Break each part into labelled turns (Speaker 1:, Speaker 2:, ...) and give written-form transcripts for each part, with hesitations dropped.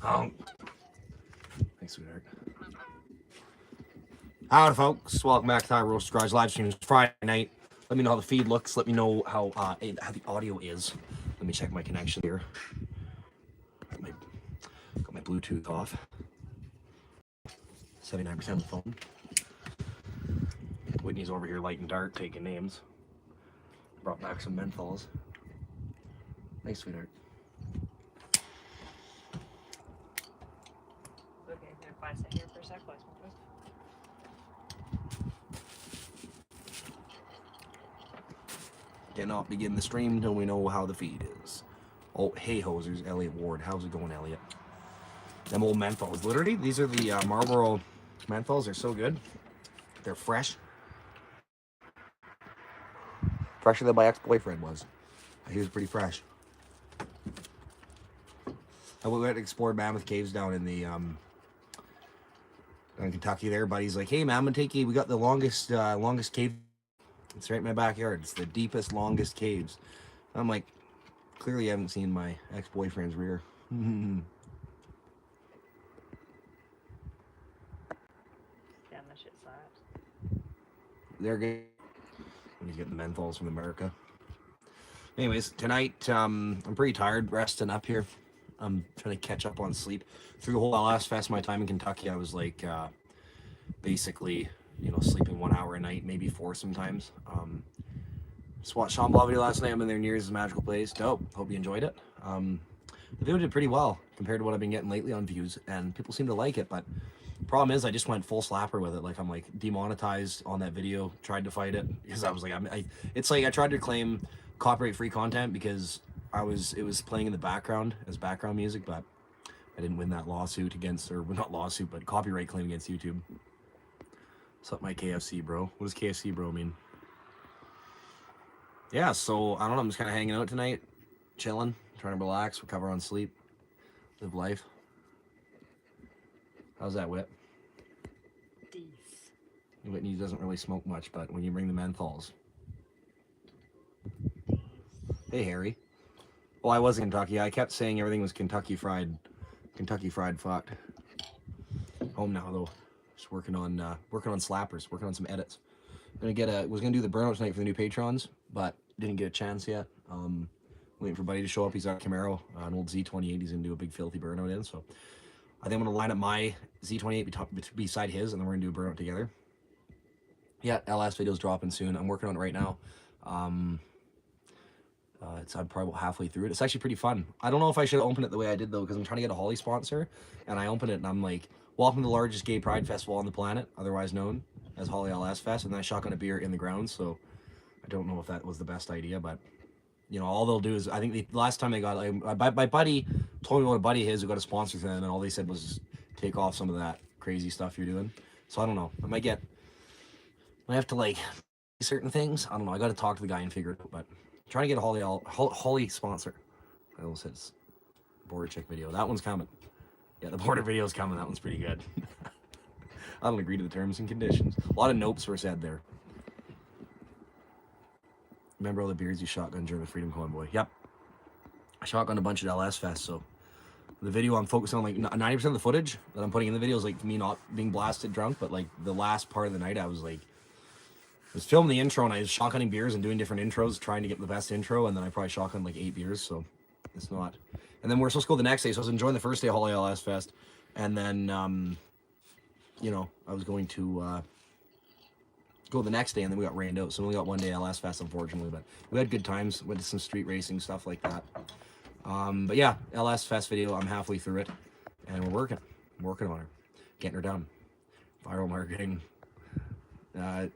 Speaker 1: Oh. Thanks, sweetheart. Howdy, folks. Welcome back to Thai Roast Garage live stream. It's Friday night. Let me know how the feed looks. Let me know how the audio is. Let me check my connection here. Got my Bluetooth off. 79% of the phone. Whitney's over here lighting dark, taking names. Brought back some menthols. Thanks, sweetheart.
Speaker 2: Okay, can I sit here for a sec while I smoke this?
Speaker 1: Cannot begin the stream until we know how the feed is. Oh, hey hos, there's Elliot Ward. How's it going, Elliot? Them old menthols. Literally, these are the Marlboro menthols. They're so good. They're fresh. Fresher than my ex-boyfriend was. He was pretty fresh. I went to explore Mammoth Caves down in the in Kentucky there. Buddy's like, hey man, I'm gonna take you. We got the longest cave. It's right in my backyard. It's the deepest, longest caves. I'm like, clearly you haven't seen my ex-boyfriend's rear.
Speaker 2: Damn, that shit slaps.
Speaker 1: They're good. He's getting the menthols from America. Anyways, tonight I'm pretty tired, resting up here. I'm trying to catch up on sleep. Through the whole LS Fest, my time in Kentucky, I was like basically, sleeping 1 hour a night, maybe 4 sometimes. Just watched Sean Blah video last night. I'm in there near his magical place. Dope. Hope you enjoyed it. The video did pretty well compared to what I've been getting lately on views, and people seem to like it, but problem is I just went full slapper with it. Like I'm like demonetized on that video, tried to fight it because I was like, it's like I tried to claim copyright free content because it was playing in the background as background music, but I didn't win that lawsuit against, or not lawsuit, but copyright claim against YouTube. What's up, my KFC bro? What does KFC bro mean? Yeah, so I don't know, I'm just kind of hanging out tonight, chilling, trying to relax, recover on sleep, live life. How's that, Whit? Whitney doesn't really smoke much, but when you bring the menthols. Hey, Harry. Well, I was in Kentucky. I kept saying everything was Kentucky Fried fucked. Home now, though. Just working on slappers, working on some edits. Was gonna do the burnout tonight for the new patrons, but didn't get a chance yet. Waiting for Buddy to show up. He's got a Camaro, an old Z28. He's gonna do a big filthy burnout in, so I think I'm gonna line up my Z28 beside his, and then we're gonna do a burnout together. Yeah, LS video's dropping soon. I'm working on it right now. I'm probably halfway through it. It's actually pretty fun. I don't know if I should open it the way I did though, because I'm trying to get a Holly sponsor, and I open it and I'm like, welcome to the largest gay pride festival on the planet, otherwise known as Holly LS Fest, and then I shotgun a beer in the ground, so I don't know if that was the best idea, but all they'll do is, I think the last time they got, my buddy told me about a buddy of his who got a sponsor for them, and all they said was take off some of that crazy stuff you're doing. So I don't know. I might have to like certain things. I don't know. I got to talk to the guy and figure it out, but I'm trying to get a Holly sponsor. I almost said border check video. That one's coming. Yeah, the border video's coming. That one's pretty good. I don't agree to the terms and conditions. A lot of nopes were said there. Remember all the beers you shotgunned during the Freedom Convoy? Yep. I shotgunned a bunch at LS Fest, so the video I'm focusing on, like 90% of the footage that I'm putting in the video is like me not being blasted drunk, but like the last part of the night I was filming the intro and I was shotgunning beers and doing different intros, trying to get the best intro, and then I probably shotgunned like 8 beers, so it's not. And then we're supposed to go the next day, so I was enjoying the first day of Holly LS Fest, and then I was going to go the next day, and then we got rained out, so we only got one day LS Fest, unfortunately, but we had good times. Went to some street racing, stuff like that. But yeah, LS Fest video, I'm halfway through it, and we're working on her, getting her done. Viral marketing.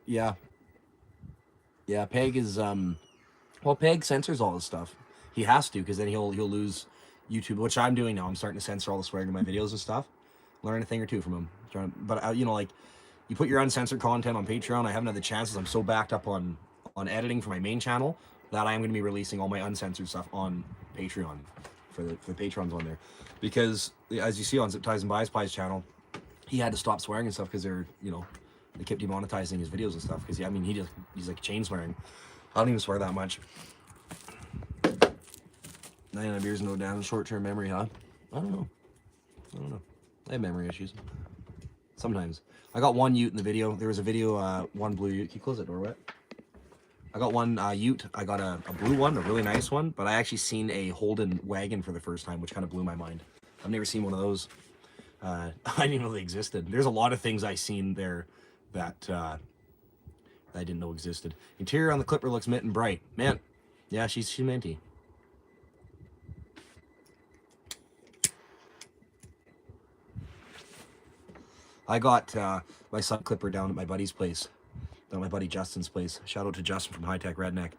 Speaker 1: Yeah, Peg is, Peg censors all this stuff. He has to, because then he'll lose YouTube, which I'm doing now. I'm starting to censor all the swearing in my videos and stuff. Learn a thing or two from him. But like, you put your uncensored content on Patreon. I haven't had the chances. I'm so backed up on editing for my main channel that I am going to be releasing all my uncensored stuff on Patreon for the patrons on there, because as you see on Zip Ties and Buys Pies channel, he had to stop swearing and stuff because they're they kept demonetizing his videos and stuff because he's like chain swearing. I don't even swear that much. 99 beers and no down, short-term memory, huh? I don't know. I don't know. I have memory issues. Sometimes. I got one ute in the video. There was a video, one blue ute. Can you close that door, Wet? I got one ute. I got a blue one, a really nice one, but I actually seen a Holden wagon for the first time, which kind of blew my mind. I've never seen one of those. I didn't even know they existed. There's a lot of things I seen there that I didn't know existed. Interior on the Clipper looks mint and bright. Man, yeah, she's minty. I got my sub Clipper down at my buddy's place, down at my buddy Justin's place. Shout out to Justin from High Tech Redneck.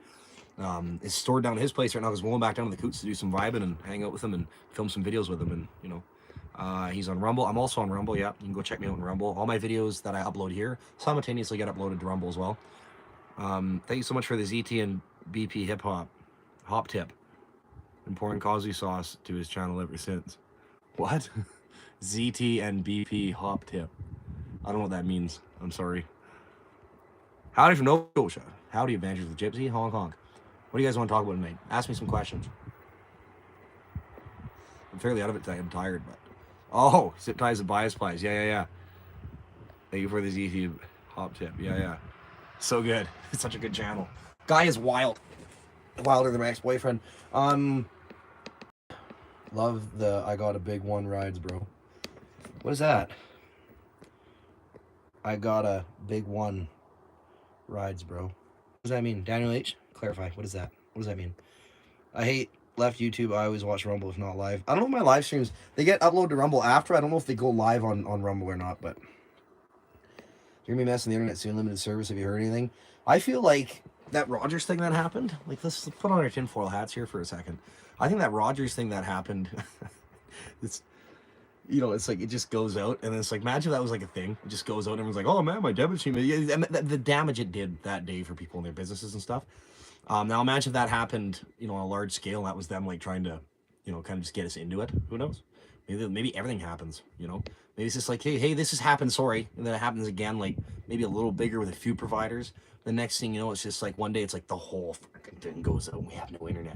Speaker 1: It's stored down at his place right now because we're going back down to the Coots to do some vibing and hang out with him and film some videos with him. And, you know, he's on Rumble. I'm also on Rumble. Yeah, you can go check me out on Rumble. All my videos that I upload here simultaneously get uploaded to Rumble as well. Thank you so much for the ZT and BP hip hop tip. Been pouring Kazu sauce to his channel ever since. What? ZT and BP hop tip. I don't know what that means. I'm sorry. Howdy from Nova Scotia. Howdy, Adventures with Gypsy, Hong Kong. What do you guys want to talk about tonight? Ask me some questions. I'm fairly out of it today. I'm tired, but... Oh, zip ties and bias plies. Yeah. Thank you for the ZT hop tip. Yeah. So good. It's such a good channel. Guy is wild. Wilder than my ex-boyfriend. Love the I got a big one rides, bro. What is that? I got a big one rides, bro. What does that mean? Daniel H? Clarify. What is that? What does that mean? I hate left YouTube. I always watch Rumble if not live. I don't know if my live streams, they get uploaded to Rumble after. I don't know if they go live on Rumble or not, but you're gonna be messing the internet soon. Limited service. Have you heard anything? I feel like that Rogers thing that happened, like let's put on our tinfoil hats here for a second. I think that Rogers thing that happened, it's, you know, it's like it just goes out, and it's like, imagine that was like a thing. It just goes out, and everyone's like, oh man, my debit stream. The damage it did that day for people and their businesses and stuff. Now imagine if that happened, you know, on a large scale, and that was them like trying to, you know, kind of just get us into it. Who knows? Maybe everything happens, you know? Maybe it's just like, hey, this has happened, sorry. And then it happens again, like maybe a little bigger with a few providers. The next thing you know, it's just like one day it's like the whole freaking thing goes out and we have no internet.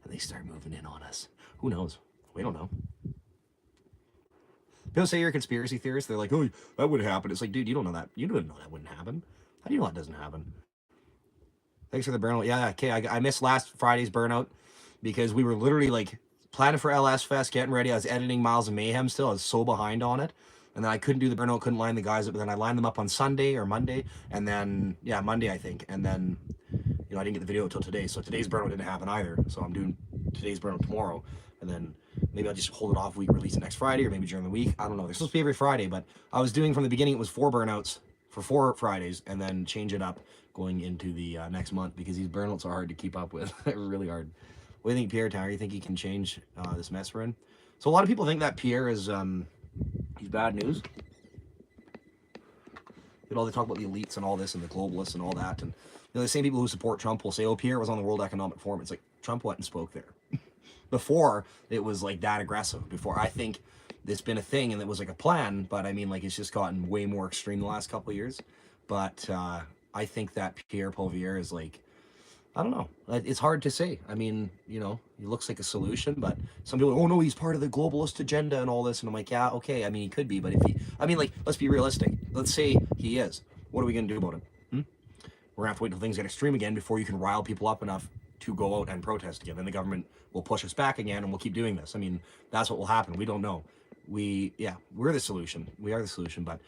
Speaker 1: And they start moving in on us. Who knows? We don't know. People say you're a conspiracy theorist. They're like, oh, that would happen. It's like, dude, you don't know that. You didn't know that wouldn't happen. How do you know that doesn't happen? Thanks for the burnout. Yeah, okay. I missed last Friday's burnout because we were literally like planning for LS Fest, getting ready. I was editing Miles of Mayhem still. I was so behind on it. And then I couldn't do the burnout, couldn't line the guys up. But then I lined them up on Sunday or Monday. And then, yeah, Monday, I think. And then, you know, I didn't get the video until today. So today's burnout didn't happen either. So I'm doing today's burnout tomorrow. And then maybe I'll just hold it off week, release it next Friday, or maybe during the week. I don't know. They're supposed to be every Friday. But I was doing from the beginning, it was 4 burnouts for 4 Fridays. And then change it up going into the next month. Because these burnouts are hard to keep up with. They're really hard. What do you think, Pierre Tower? You think he can change this mess we're in? So a lot of people think that Pierre is he's bad news. You know, they talk about the elites and all this and the globalists and all that. And you know, the same people who support Trump will say, oh, Pierre was on the World Economic Forum. It's like Trump went and spoke there. Before it was like that aggressive. Before I think it's been a thing and it was like a plan, but I mean, like it's just gotten way more extreme the last couple of years. But I think that Pierre Poilievre is like, I don't know. It's hard to say. I mean, you know, he looks like a solution, but some people are, oh no, he's part of the globalist agenda and all this. And I'm like, yeah, okay. I mean, he could be, but if he, I mean, like, let's be realistic. Let's say he is. What are we going to do about him? We're going to have to wait until things get extreme again before you can rile people up enough to go out and protest again. Then the government will push us back again and we'll keep doing this. I mean, that's what will happen. We don't know. We're the solution. We are the solution, but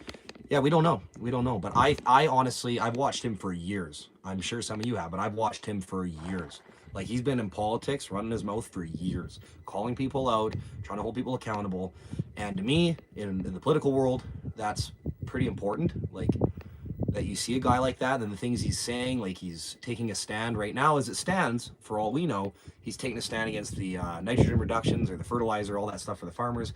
Speaker 1: yeah, we don't know. We don't know. But I honestly, I've watched him for years. I'm sure some of you have, but I've watched him for years. Like he's been in politics, running his mouth for years, calling people out, trying to hold people accountable. And to me, in the political world, that's pretty important. Like that you see a guy like that and the things he's saying, like he's taking a stand right now as it stands, for all we know, he's taking a stand against the nitrogen reductions or the fertilizer, all that stuff for the farmers.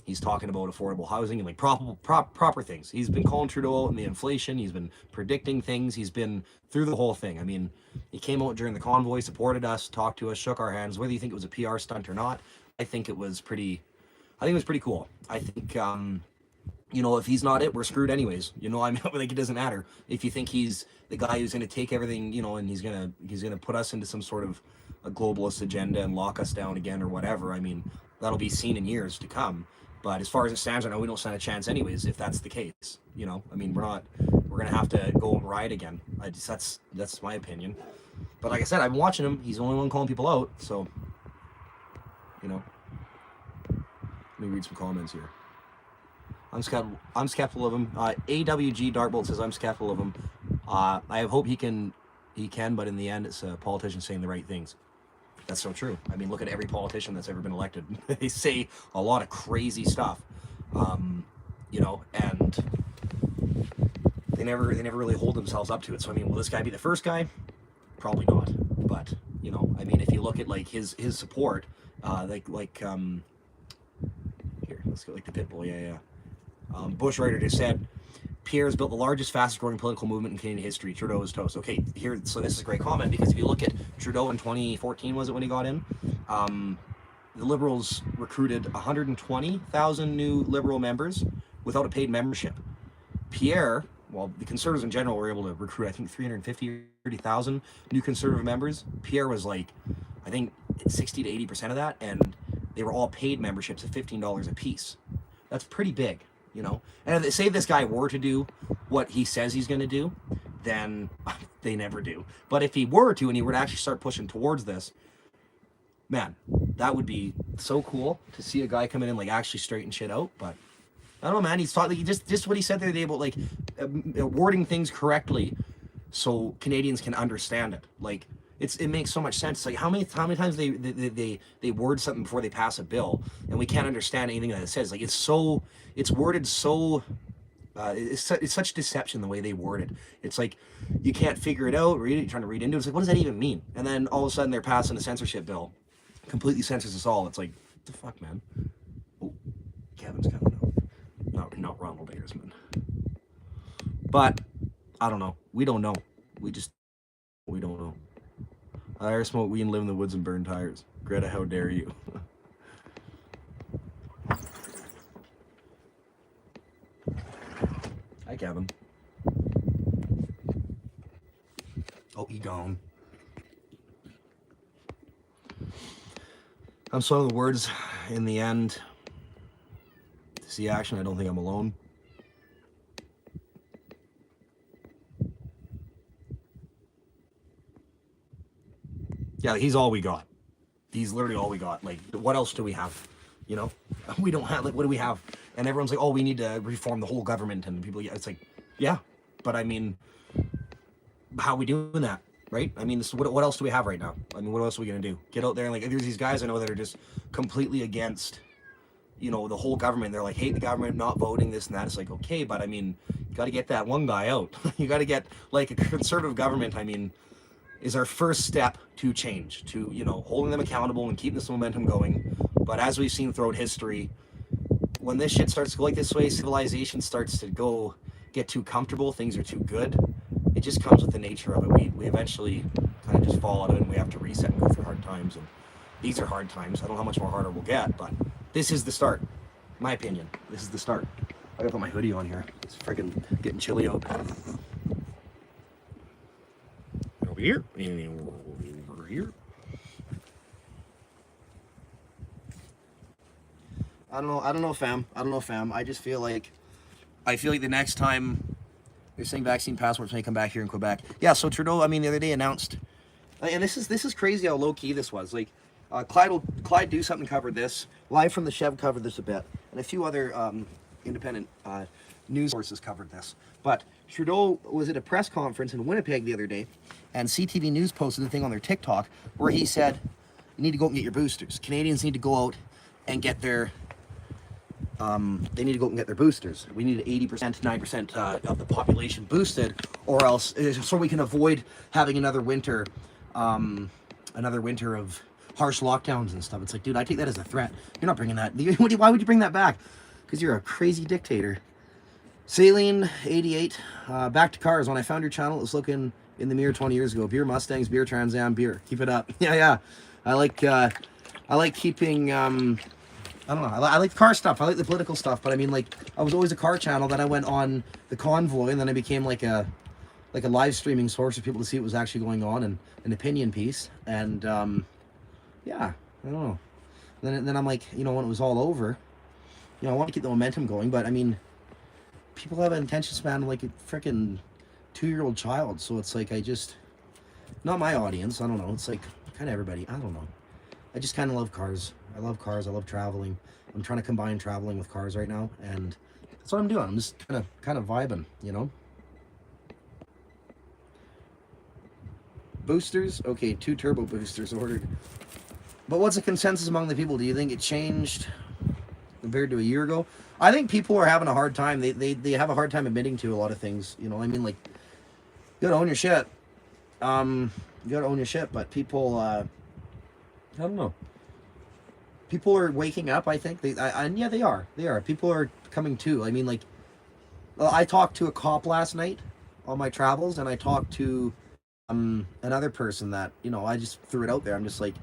Speaker 1: He's talking about affordable housing and like proper things. He's been calling Trudeau and the inflation. He's been predicting things. He's been through the whole thing. I mean, he came out during the convoy, supported us, talked to us, shook our hands. Whether you think it was a PR stunt or not, I think it was pretty cool. I think, you know, if he's not it, we're screwed anyways. You know, I mean, like it doesn't matter. If you think he's the guy who's going to take everything, you know, and he's going to put us into some sort of a globalist agenda and lock us down again or whatever, I mean, that'll be seen in years to come. But as far as it stands right now, we don't stand a chance anyways if that's the case. You know, I mean, we're going to have to go and ride again. That's my opinion. But like I said, I've been watching him. He's the only one calling people out. So, you know, let me read some comments here. I'm skeptical of him. AWG Darkbolt says I'm skeptical of him. I hope he can, but in the end, it's a politician saying the right things. That's so true. I mean, look at every politician that's ever been elected. They say a lot of crazy stuff, you know, and they never really hold themselves up to it. So I mean, will this guy be the first guy? Probably not. But you know, I mean, if you look at like his support, here, let's go like the Pitbull. Yeah. Bushwriter just said, Pierre's built the largest, fastest growing political movement in Canadian history. Trudeau is toast. Okay, here, so this is a great comment, because if you look at Trudeau in 2014, was it when he got in? The Liberals recruited 120,000 new Liberal members without a paid membership. Pierre, well, the Conservatives in general were able to recruit, I think, 350,000 new Conservative members. Pierre was like, I think, 60 to 80% of that, and they were all paid memberships at $15 a piece. That's pretty big. You know, and say this guy were to do what he says he's going to do, then they never do. But if he were to, and he were to actually start pushing towards this, man, that would be so cool to see a guy come in and like actually straighten shit out. But I don't know, man. He's thought like just what he said the other day about like wording things correctly so Canadians can understand it. Like it makes so much sense. Like how many times they word something before they pass a bill, and we can't understand anything that it says. Like it's worded so. It's such deception the way they word it. It's like you can't figure it out. Trying to read into it. It's like, what does that even mean? And then all of a sudden they're passing a censorship bill, completely censors us all. It's like, what the fuck, man? Oh, Kevin's coming out. Not Ronald Ayresman. But I don't know. We don't know. We don't know. I smoke weed and live in the woods and burn tires. Greta, how dare you? Hi, Kevin. Oh, he gone. I'm some of the words in the end. To see action, I don't think I'm alone. Yeah, he's all we got. He's literally all we got. Like, what else do we have? You know, we don't have, like, what do we have? And everyone's like, oh, we need to reform the whole government. And people, yeah, it's like, yeah, but I mean, how are we doing that, right? I mean, what else do we have right now? I mean, what else are we going to do? Get out there and, like, there's these guys I know that are just completely against, you know, the whole government. They're like, hate the government, not voting, this and that. It's like, okay, but I mean, you got to get that one guy out. You got to get, like, a conservative government, I mean, is our first step to change, to, you know, holding them accountable and keeping this momentum going. But as we've seen throughout history, when this shit starts to go like this way, civilization starts to get too comfortable, things are too good, it just comes with the nature of it. We eventually kind of just fall out of it, and we have to reset and go through hard times. And these are hard times. I don't know how much more harder we'll get, but this is the start. In my opinion, this is the start. I gotta put my hoodie on here. It's freaking getting chilly out. Over here. Over here. I don't know, fam. I just feel like the next time they're saying vaccine passports may come back here in Quebec. Yeah, so Trudeau, I mean, the other day announced, and this is crazy how low key this was. Like, Clyde Do Something covered this. Live from the Chev covered this a bit, and a few other independent news sources covered this. But Trudeau was at a press conference in Winnipeg the other day, and CTV News posted a thing on their TikTok where he said, "You need to go and get your boosters. Canadians need to go out and get their." They need to go and get their boosters. We need 80%, 9% of the population boosted, or else, so we can avoid having another winter of harsh lockdowns and stuff. It's like, dude, I take that as a threat. You're not bringing that. Why would you bring that back? Because you're a crazy dictator. Saline 88. Back to cars. When I found your channel, it was looking in the mirror 20 years ago. Beer Mustangs, beer Trans Am, beer. Keep it up. Yeah. I like keeping. I don't know. I like the car stuff. I like the political stuff. But I mean, like, I was always a car channel. Then I went on the Convoy, and then I became like a live streaming source for people to see what was actually going on, and an opinion piece. And yeah, I don't know. Then I'm like, you know, when it was all over, you know, I want to keep the momentum going, but I mean, people have an attention span of like a freaking 2-year-old child, so it's like I just, not my audience. I don't know. It's like kind of everybody. I don't know. I just kind of love cars. I love cars. I love traveling. I'm trying to combine traveling with cars right now, and that's what I'm doing. I'm just kind of vibing, you know. Boosters, okay, 2 turbo boosters ordered. But what's the consensus among the people? Do you think it changed compared to a year ago? I think people are having a hard time. They have a hard time admitting to a lot of things. You know, I mean, like, you gotta own your shit. You gotta own your shit. But people, I don't know. People are waking up. I think and yeah, they are. They are. People are coming to. I mean, like, I talked to a cop last night on my travels, and I talked to another person that, you know, I just threw it out there. I'm just like,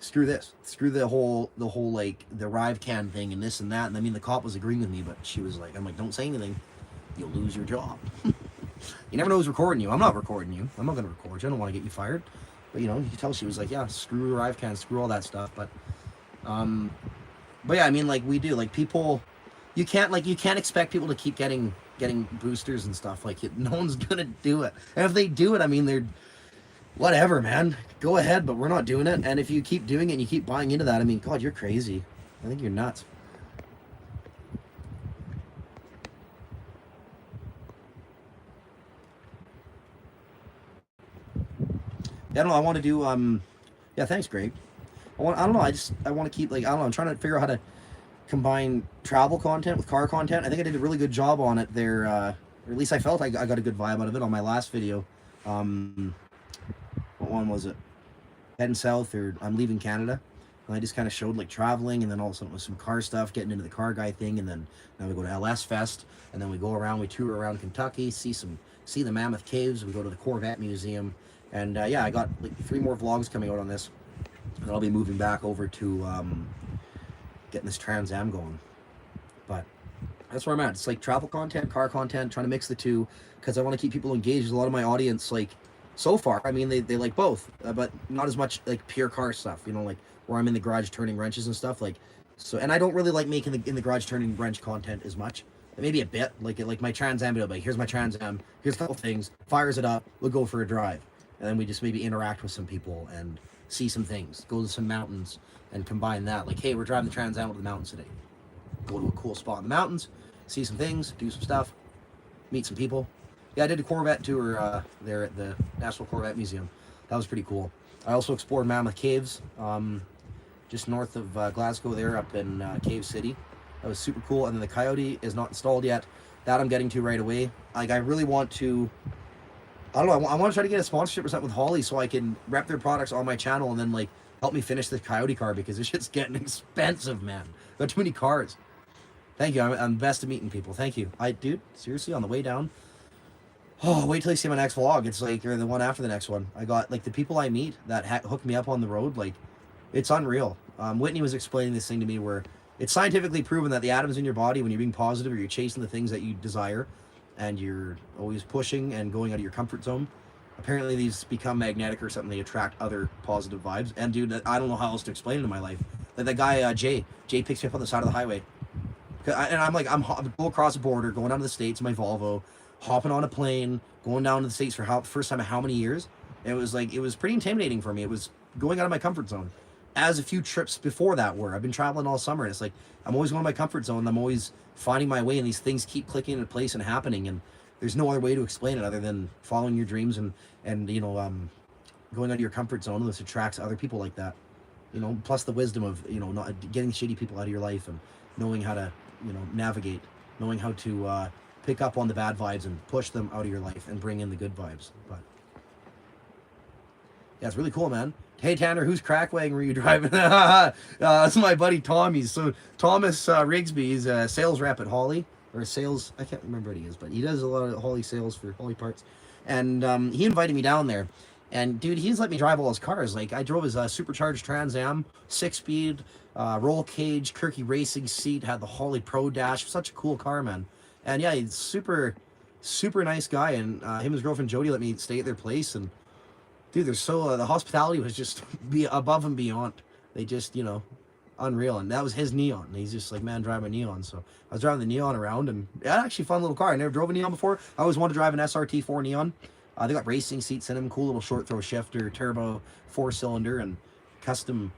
Speaker 1: screw this, screw the whole like the Rive Can thing and this and that. And I mean, the cop was agreeing with me, but she was like, I'm like, don't say anything, you'll lose your job. You never know who's recording you. I'm not recording you. I'm not gonna record you. I don't want to get you fired. But you know, you can tell she was like, yeah, screw the Rive Can, screw all that stuff. But yeah, I mean, like, we do, like, people, you can't expect people to keep getting boosters and stuff. Like, no one's gonna do it. And if they do it, I mean, they're whatever, man. Go ahead, but we're not doing it. And if you keep doing it and you keep buying into that, I mean, God, you're crazy. I think you're nuts. Yeah, I don't know. I want to do yeah, thanks, Greg. I don't know. I want to keep, like, I don't know. I'm trying to figure out how to combine travel content with car content. I think I did a really good job on it there, or at least I felt I got a good vibe out of it on my last video. What one was it? Heading south, or I'm leaving Canada. And I just kind of showed, like, traveling, and then also with some car stuff, getting into the car guy thing, and then now we go to LS Fest, and then we go around, we tour around Kentucky, see the Mammoth Caves, we go to the Corvette Museum, and yeah, I got like 3 more vlogs coming out on this, and I'll be moving back over to getting this Trans Am going. But that's where I'm at. It's like travel content, car content, trying to mix the two, because I want to keep people engaged. A lot of my audience, like, so far, I mean, they like both, but not as much like pure car stuff, you know, like where I'm in the garage turning wrenches and stuff, like, so. And I don't really like making in the garage turning wrench content as much. Maybe a bit, like my Trans Am, like, here's my Trans Am, here's a couple things, fires it up, we'll go for a drive, and then we just maybe interact with some people and see some things, go to some mountains and combine that. Like, hey, we're driving the Trans Am to the mountains today. Go to a cool spot in the mountains, see some things, do some stuff, meet some people. Yeah, I did a Corvette tour there at the National Corvette Museum. That was pretty cool. I also explored Mammoth Caves, just north of Glasgow there, up in Cave City. That was super cool. And then the Coyote is not installed yet. That I'm getting to right away. Like, I really want to, I don't know, I want to try to get a sponsorship or something with Holly so I can rep their products on my channel and then, like, help me finish the Coyote car, because this shit's getting expensive, man. I've got too many cars. Thank you. I'm best at meeting people. Thank you. Dude, seriously, on the way down, oh, wait till you see my next vlog. It's like, or the one after the next one. I got, like, the people I meet that hook me up on the road, like, it's unreal. Whitney was explaining this thing to me where it's scientifically proven that the atoms in your body, when you're being positive or you're chasing the things that you desire and you're always pushing and going out of your comfort zone, apparently these become magnetic or something. They attract other positive vibes. And dude, I don't know how else to explain it in my life. Like that guy, Jay picks me up on the side of the highway. And I'm like, I'm go across the border, going down to the States in my Volvo, hopping on a plane, going down to the States for first time in how many years? And it was like, it was pretty intimidating for me. It was going out of my comfort zone. As a few trips before that were. I've been traveling all summer, and it's like, I'm always going to my comfort zone. I'm always finding my way, and these things keep clicking into place and happening, and there's no other way to explain it other than following your dreams and you know, going out of your comfort zone. And this attracts other people like that, you know, plus the wisdom of, you know, not getting shitty people out of your life and knowing how to, you know, navigate, knowing how to pick up on the bad vibes and push them out of your life and bring in the good vibes. But yeah, it's really cool, man. Hey, Tanner, whose crack wagon were you driving? That's my buddy Tommy. So Thomas Rigsby, he's a sales rep at Holly, or sales, I can't remember what he is, but he does a lot of Holly sales for Holly Parts. And he invited me down there. And dude, he's let me drive all his cars. Like, I drove his supercharged Trans Am, 6-speed, roll cage, Kirky racing seat, had the Holly Pro Dash. Such a cool car, man. And yeah, he's super nice guy. And him and his girlfriend Jody let me stay at their place. And dude, they're so, the hospitality was just above and beyond. They just, you know, unreal. And that was his Neon. And he's just like, man, drive my Neon. So I was driving the Neon around, and yeah, actually fun little car. I never drove a Neon before. I always wanted to drive an SRT4 Neon. They got racing seats in them, cool little short throw shifter, turbo, 4-cylinder, and custom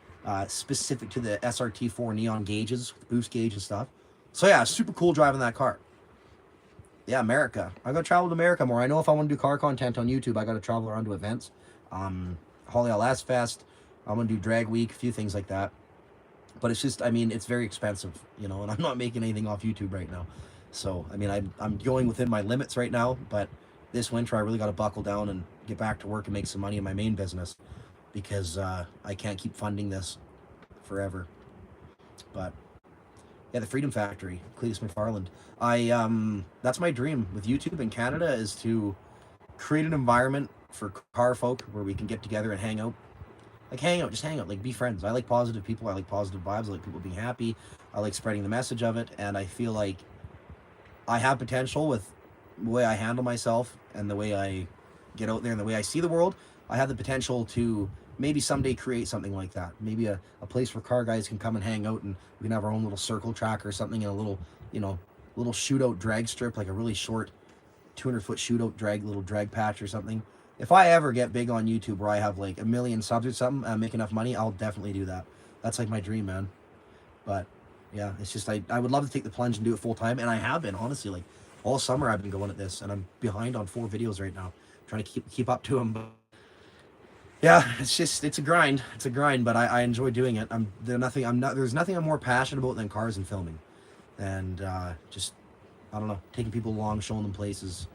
Speaker 1: specific to the SRT4 Neon gauges, boost gauge and stuff. So yeah, super cool driving that car. Yeah, America. I gotta travel to America more. I know if I want to do car content on YouTube, I gotta travel around to events. Holly LS Fest. I'm gonna do Drag Week, a few things like that. But it's just, I mean, it's very expensive, you know, and I'm not making anything off YouTube right now. So, I mean, I'm going within my limits right now, but this winter I really got to buckle down and get back to work and make some money in my main business, because I can't keep funding this forever. But yeah, the Freedom Factory, Cletus McFarland. That's my dream with YouTube in Canada, is to create an environment for car folk where we can get together and hang out. Like just hang out, like be friends. I like positive people. I like positive vibes. I like people being happy. I like spreading the message of it. And I feel like I have potential with the way I handle myself and the way I get out there and the way I see the world. I have the potential to maybe someday create something like that. Maybe a place where car guys can come and hang out, and we can have our own little circle track or something, and a little, you know, little shootout drag strip, like a really short 200-foot shootout little drag patch or something. If I ever get big on YouTube where I have like 1 million subs or something and make enough money, I'll definitely do that. That's like my dream, man. But yeah, it's just, I would love to take the plunge and do it full time. And I have been, honestly, like all summer I've been going at this, and I'm behind on 4 videos right now, trying to keep up to them. But yeah, it's a grind. It's a grind, but I enjoy doing it. There's nothing I'm more passionate about than cars and filming. And just, I don't know, taking people along, showing them places,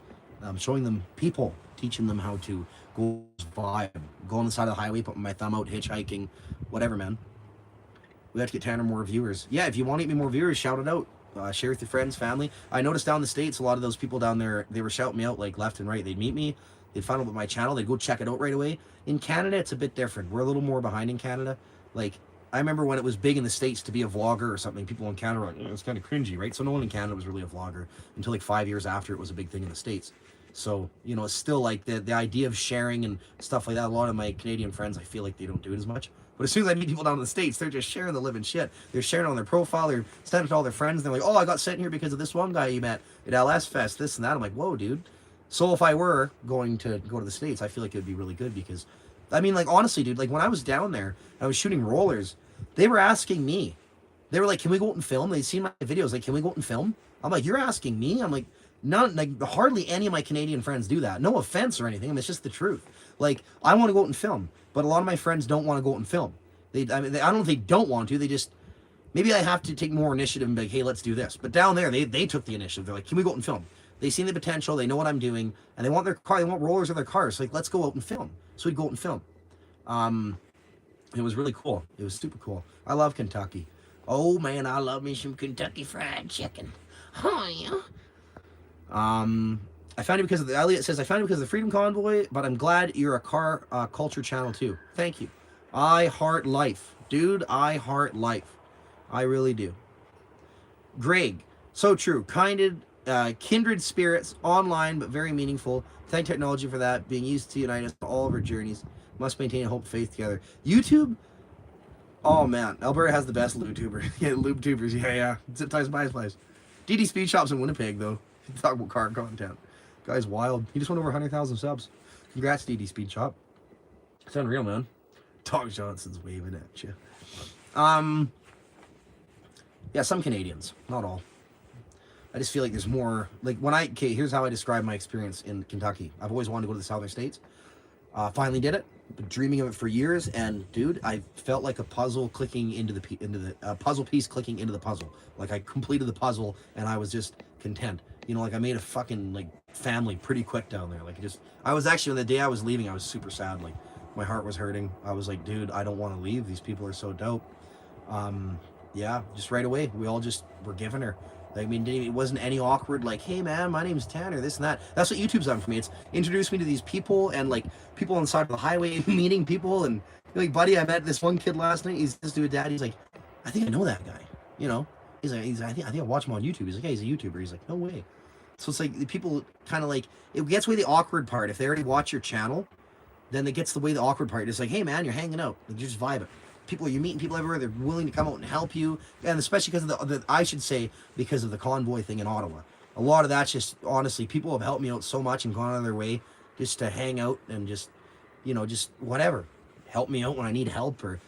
Speaker 1: showing them people, teaching them how to go vibe, go on the side of the highway, putting my thumb out, hitchhiking, whatever, man. We have to get Tanner more viewers. Yeah, if you want to get me more viewers, shout it out. Share with your friends, family. I noticed down in the States, a lot of those people down there, they were shouting me out like left and right. They'd meet me, they'd find out about my channel, they'd go check it out right away. In Canada, it's a bit different. We're a little more behind in Canada. Like, I remember when it was big in the States to be a vlogger or something, people in Canada were like, it's kind of cringy, right? So no one in Canada was really a vlogger until like 5 years after it was a big thing in the States. So, you know, it's still like the idea of sharing and stuff like that. A lot of my Canadian friends, I feel like they don't do it as much. But as soon as I meet people down in the States, they're just sharing the living shit. They're sharing it on their profile. They're sending it to all their friends. They're like, oh, I got sent here because of this one guy you met at LS Fest, this and that. I'm like, whoa, dude. So if I were going to go to the States, I feel like it would be really good, because, I mean, like, honestly, dude, like when I was down there, I was shooting rollers. They were asking me. They were like, can we go out and film? They'd seen my videos. Like, can we go out and film? I'm like, you're asking me? I'm like, none, like hardly any of my Canadian friends do that. No offense or anything. I mean, it's just the truth. Like, I want to go out and film, but a lot of my friends don't want to go out and film. I don't know if they don't want to. They just, maybe I have to take more initiative and be like, hey, let's do this. But down there, they took the initiative. They're like, can we go out and film? They seen the potential. They know what I'm doing, and they want their car. They want rollers in their cars. So like, let's go out and film. So we'd go out and film. It was really cool. It was super cool. I love Kentucky. Oh man, I love me some Kentucky Fried Chicken. Oh yeah. I found it because of the, Elliot says, I found it because of the Freedom Convoy, but I'm glad you're a car culture channel too. Thank you. I heart life. Dude, I heart life. I really do. Greg, so true. Kindred spirits, online, but very meaningful. Thank technology for that. Being used to unite us on all of our journeys. Must maintain hope, faith together. YouTube, oh man, Alberta has the best lube tubers. Yeah, lube tubers. Yeah. Zip ties by his place. DD Speed Shop's in Winnipeg though. Talk about car content. Guy's wild. He just went over 100,000 subs. Congrats, DD Speed Shop. It's unreal, man. Dog Johnson's waving at you. Yeah, some Canadians, not all. I just feel like there's more, like okay, here's how I describe my experience in Kentucky. I've always wanted to go to the southern states. Finally did it. Been dreaming of it for years, and dude, I felt like a puzzle clicking into the puzzle piece clicking into the puzzle. Like I completed the puzzle, and I was just content. You know, like I made a fucking like family pretty quick down there. Like I was actually, on the day I was leaving, I was super sad. Like my heart was hurting. I was like, dude, I don't want to leave. These people are so dope. Yeah, just right away, we all just were giving her. I mean, it wasn't any awkward, like, hey man, my name's Tanner, this and that. That's what YouTube's done for me. It's introduced me to these people, and like people on the side of the highway meeting people, and like, buddy, I met this one kid last night. He's just with dad. He's like, I think I know that guy. You know, he's like, I think I watch him on YouTube. He's like, yeah, he's a YouTuber. He's like, no way. So it's like the people kind of like, it gets away the awkward part. If they already watch your channel, then it gets the way the awkward part. It's like, hey man, you're hanging out. Like, you're just vibing. people, you're meeting people everywhere. They're willing to come out and help you, and especially because of the I should say, because of the convoy thing in Ottawa. A lot of that's just, honestly, people have helped me out so much and gone out of their way just to hang out and just, just whatever, help me out when I need help, or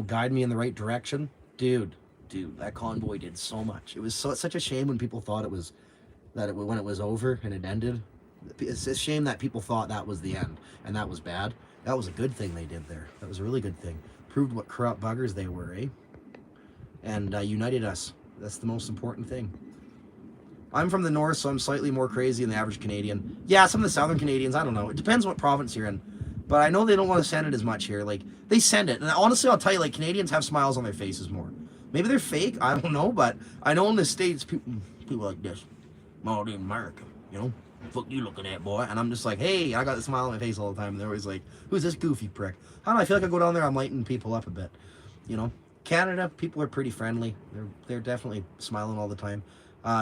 Speaker 1: guide me in the right direction. Dude, that convoy did so much. It was such a shame when people thought when it was over and it ended. It's a shame that people thought that was the end, and that was bad. That was a good thing they did there. That was a really good thing. Proved what corrupt buggers they were, eh? And united us. That's the most important thing. I'm from the north, so I'm slightly more crazy than the average Canadian. Yeah, some of the southern Canadians, I don't know. It depends what province you're in. But I know they don't want to send it as much here. Like, they send it. And honestly, I'll tell you, like, Canadians have smiles on their faces more. Maybe they're fake, I don't know. But I know in the States, people like this. Made in America, Fuck you looking at, boy. And I'm just like, hey, I got the smile on my face all the time. And they're always like, who's this goofy prick? I don't know, I feel like I go down there, I'm lighting people up a bit. Canada, people are pretty friendly. They're definitely smiling all the time.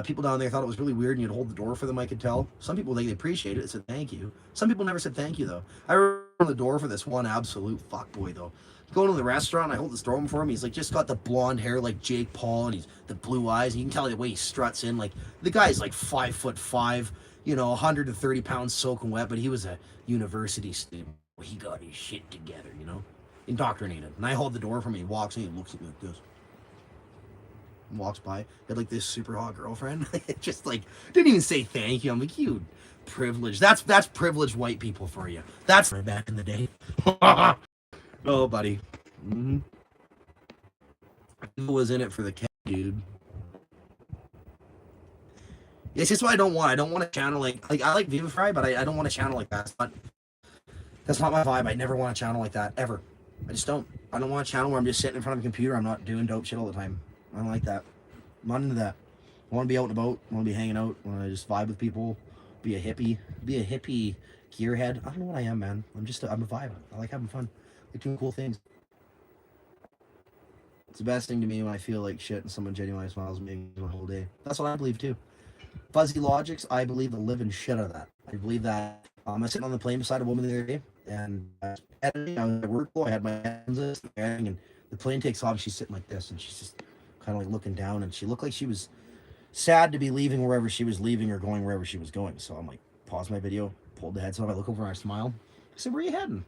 Speaker 1: People down there thought it was really weird and you'd hold the door for them, I could tell. Some people, they appreciated it, said thank you. Some people never said thank you, though. I remember the door for this one absolute fuckboy, though. Going to the restaurant, I hold the door for him. He's like just got the blonde hair like Jake Paul, and he's the blue eyes. And you can tell the way he struts in. Like, the guy's like 5'5", 130 pounds soaking wet, but he was a university student. He got his shit together, indoctrinated. And I hold the door for him. He walks in, he looks at me like this. Walks by, had like this super hot girlfriend. Just like, didn't even say thank you. I'm like, you privileged. That's privileged white people for you. That's back in the day. Oh, buddy. Mm-hmm. I was in it for the cat, dude. It's just what I don't want. I don't want a channel like I like Viva Fry, but I don't want a channel like that. That's not my vibe. I never want a channel like that, ever. I just don't. I don't want a channel where I'm just sitting in front of a computer. I'm not doing dope shit all the time. I don't like that. I'm not into that. I want to be out and about. I want to be hanging out. I want to just vibe with people. Be a hippie. Be a hippie gearhead. I don't know what I am, man. I'm a vibe. I like having fun. I like doing cool things. It's the best thing to me when I feel like shit and someone genuinely smiles at me the whole day. That's what I believe too. Fuzzy logics, I believe the living shit out of that. I believe that. I was sitting on the plane beside a woman the other day, and editing. I was at work. I had my hands up, and the plane takes off. She's sitting like this, and she's just kind of like looking down, and she looked like she was sad to be leaving wherever she was leaving or going wherever she was going. So I'm like, pause my video, pulled the headset off, I look over and I smile. I said, where are you heading?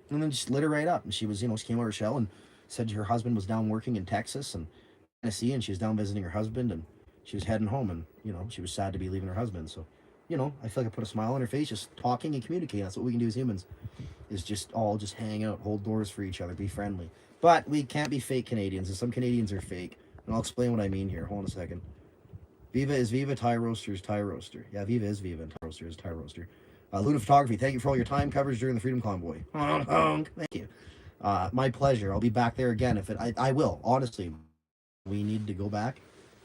Speaker 1: And then just lit her right up. And she was, she came out of her shell and said her husband was down working in Texas and Tennessee, and she was down visiting her husband, and she was heading home, and she was sad to be leaving her husband. So I feel like I put a smile on her face, just talking and communicating. That's what we can do as humans, is just hang out, hold doors for each other, be friendly. But we can't be fake Canadians, and some Canadians are fake. And I'll explain what I mean here. Hold on a second. Viva is Viva, Thai Roaster is Thai Roaster. Yeah, Viva is Viva, and Thai Roaster is Thai Roaster. Luna Photography, thank you for all your time coverage during the Freedom Convoy. Thank you. My pleasure. I'll be back there again. I will. Honestly, we need to go back.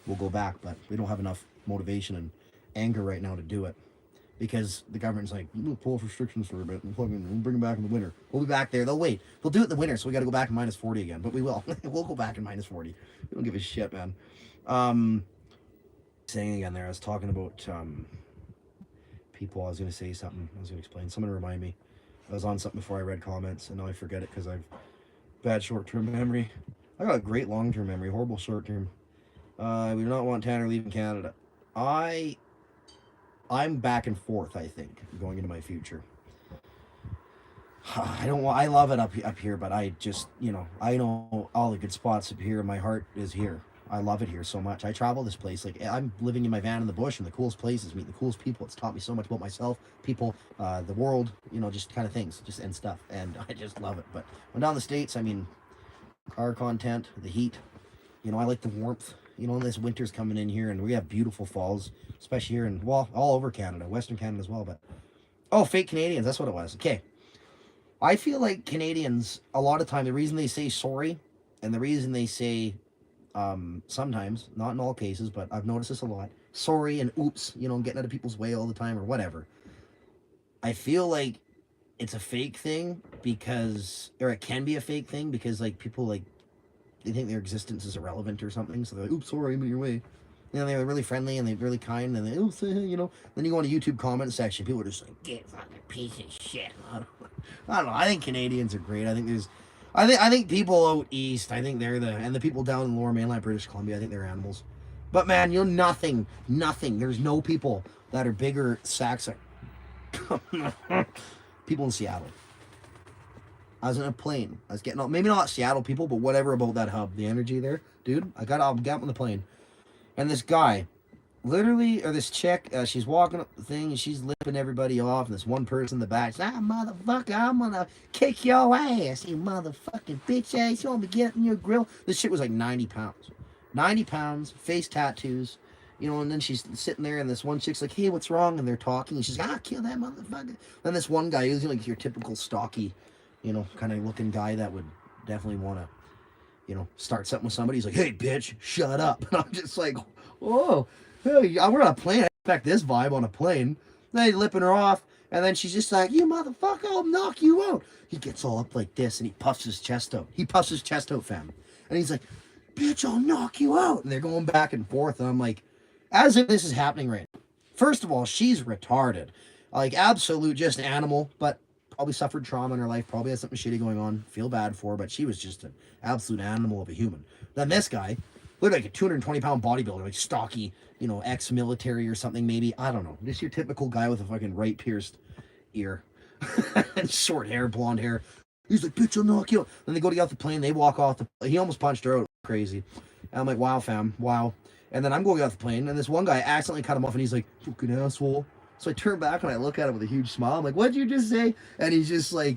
Speaker 1: We'll go back, but we don't have enough motivation and anger right now to do it. Because the government's like, we'll pull off restrictions for a bit and we'll bring them back in the winter. We'll be back there. They'll wait. We'll do it in the winter, so we got to go back in -40 again. But we will. We'll go back in -40. We don't give a shit, man. Saying again there, I was talking about people. I was going to say something. I was going to explain. Someone remind me. I was on something before I read comments, and now I forget it because I've bad short-term memory. I got a great long-term memory, horrible short-term. We do not want Tanner leaving Canada. I'm back and forth, I think, going into my future. I love it up here, but I just, I know all the good spots up here. My heart is here. I love it here so much. I travel this place. Like, I'm living in my van in the bush, and the coolest places, meeting the coolest people. It's taught me so much about myself, people, the world, just kind of things, and stuff. And I just love it. But when down the States, I mean, car content, the heat, I like the warmth. This winter's coming in here, and we have beautiful falls, especially here in, all over Canada, Western Canada as well. But, fake Canadians, that's what it was. Okay. I feel like Canadians, a lot of time, the reason they say sorry, and the reason they say, sometimes, not in all cases, but I've noticed this a lot, sorry and oops, getting out of people's way all the time or whatever. I feel like it's a fake thing or it can be a fake thing because, like, people, like, they think their existence is irrelevant or something, so they're like, oops, sorry, I'm in your way. They're really friendly and they're really kind, and they, oops, then you go on a YouTube comment section, people are just like, get fucking piece of shit. I don't know, I think Canadians are great. I think there's I think people out east, I think they're and the people down in Lower Mainland, British Columbia, I think they're animals. But man, nothing. There's no people that are bigger sacks. People in Seattle. I was in a plane. I was getting maybe not Seattle people, but whatever about that hub, the energy there, dude. I'll get on the plane, and this guy, literally, or this chick, she's walking up the thing and she's lipping everybody off, and this one person in the back, says, motherfucker, I'm gonna kick your ass, you motherfucking bitch ass. You want me to get in your grill? This shit was like 90 pounds. 90 pounds, face tattoos, and then she's sitting there, and this one chick's like, hey, what's wrong? And they're talking, and she's like, kill that motherfucker. Then this one guy, who's like your typical stocky, kind of looking guy that would definitely want to, start something with somebody. He's like, hey, bitch, shut up. And I'm just like, whoa. Hey, we're on a plane. I expect this vibe on a plane. Then he's lipping her off, and then she's just like, you motherfucker, I'll knock you out. He gets all up like this, and he puffs his chest out. Fam. And he's like, bitch, I'll knock you out. And they're going back and forth, and I'm like, as if this is happening right now. First of all, she's retarded. Like, absolute just animal, but probably suffered trauma in her life, probably has something shitty going on. Feel bad for her, but she was just an absolute animal of a human. Then this guy looked like a 220-pound bodybuilder, like stocky, ex-military or something maybe. I don't know. Just your typical guy with a fucking right pierced ear. And short hair, blonde hair. He's like, bitch, I'll knock you out. Then they go to get off the plane, they walk off he almost punched her out. Crazy. And I'm like, wow, fam, wow. And then I'm going off the plane, and this one guy accidentally cut him off, and he's like, fucking asshole. So I turn back and I look at him with a huge smile. I'm like, what'd you just say? And he's just like,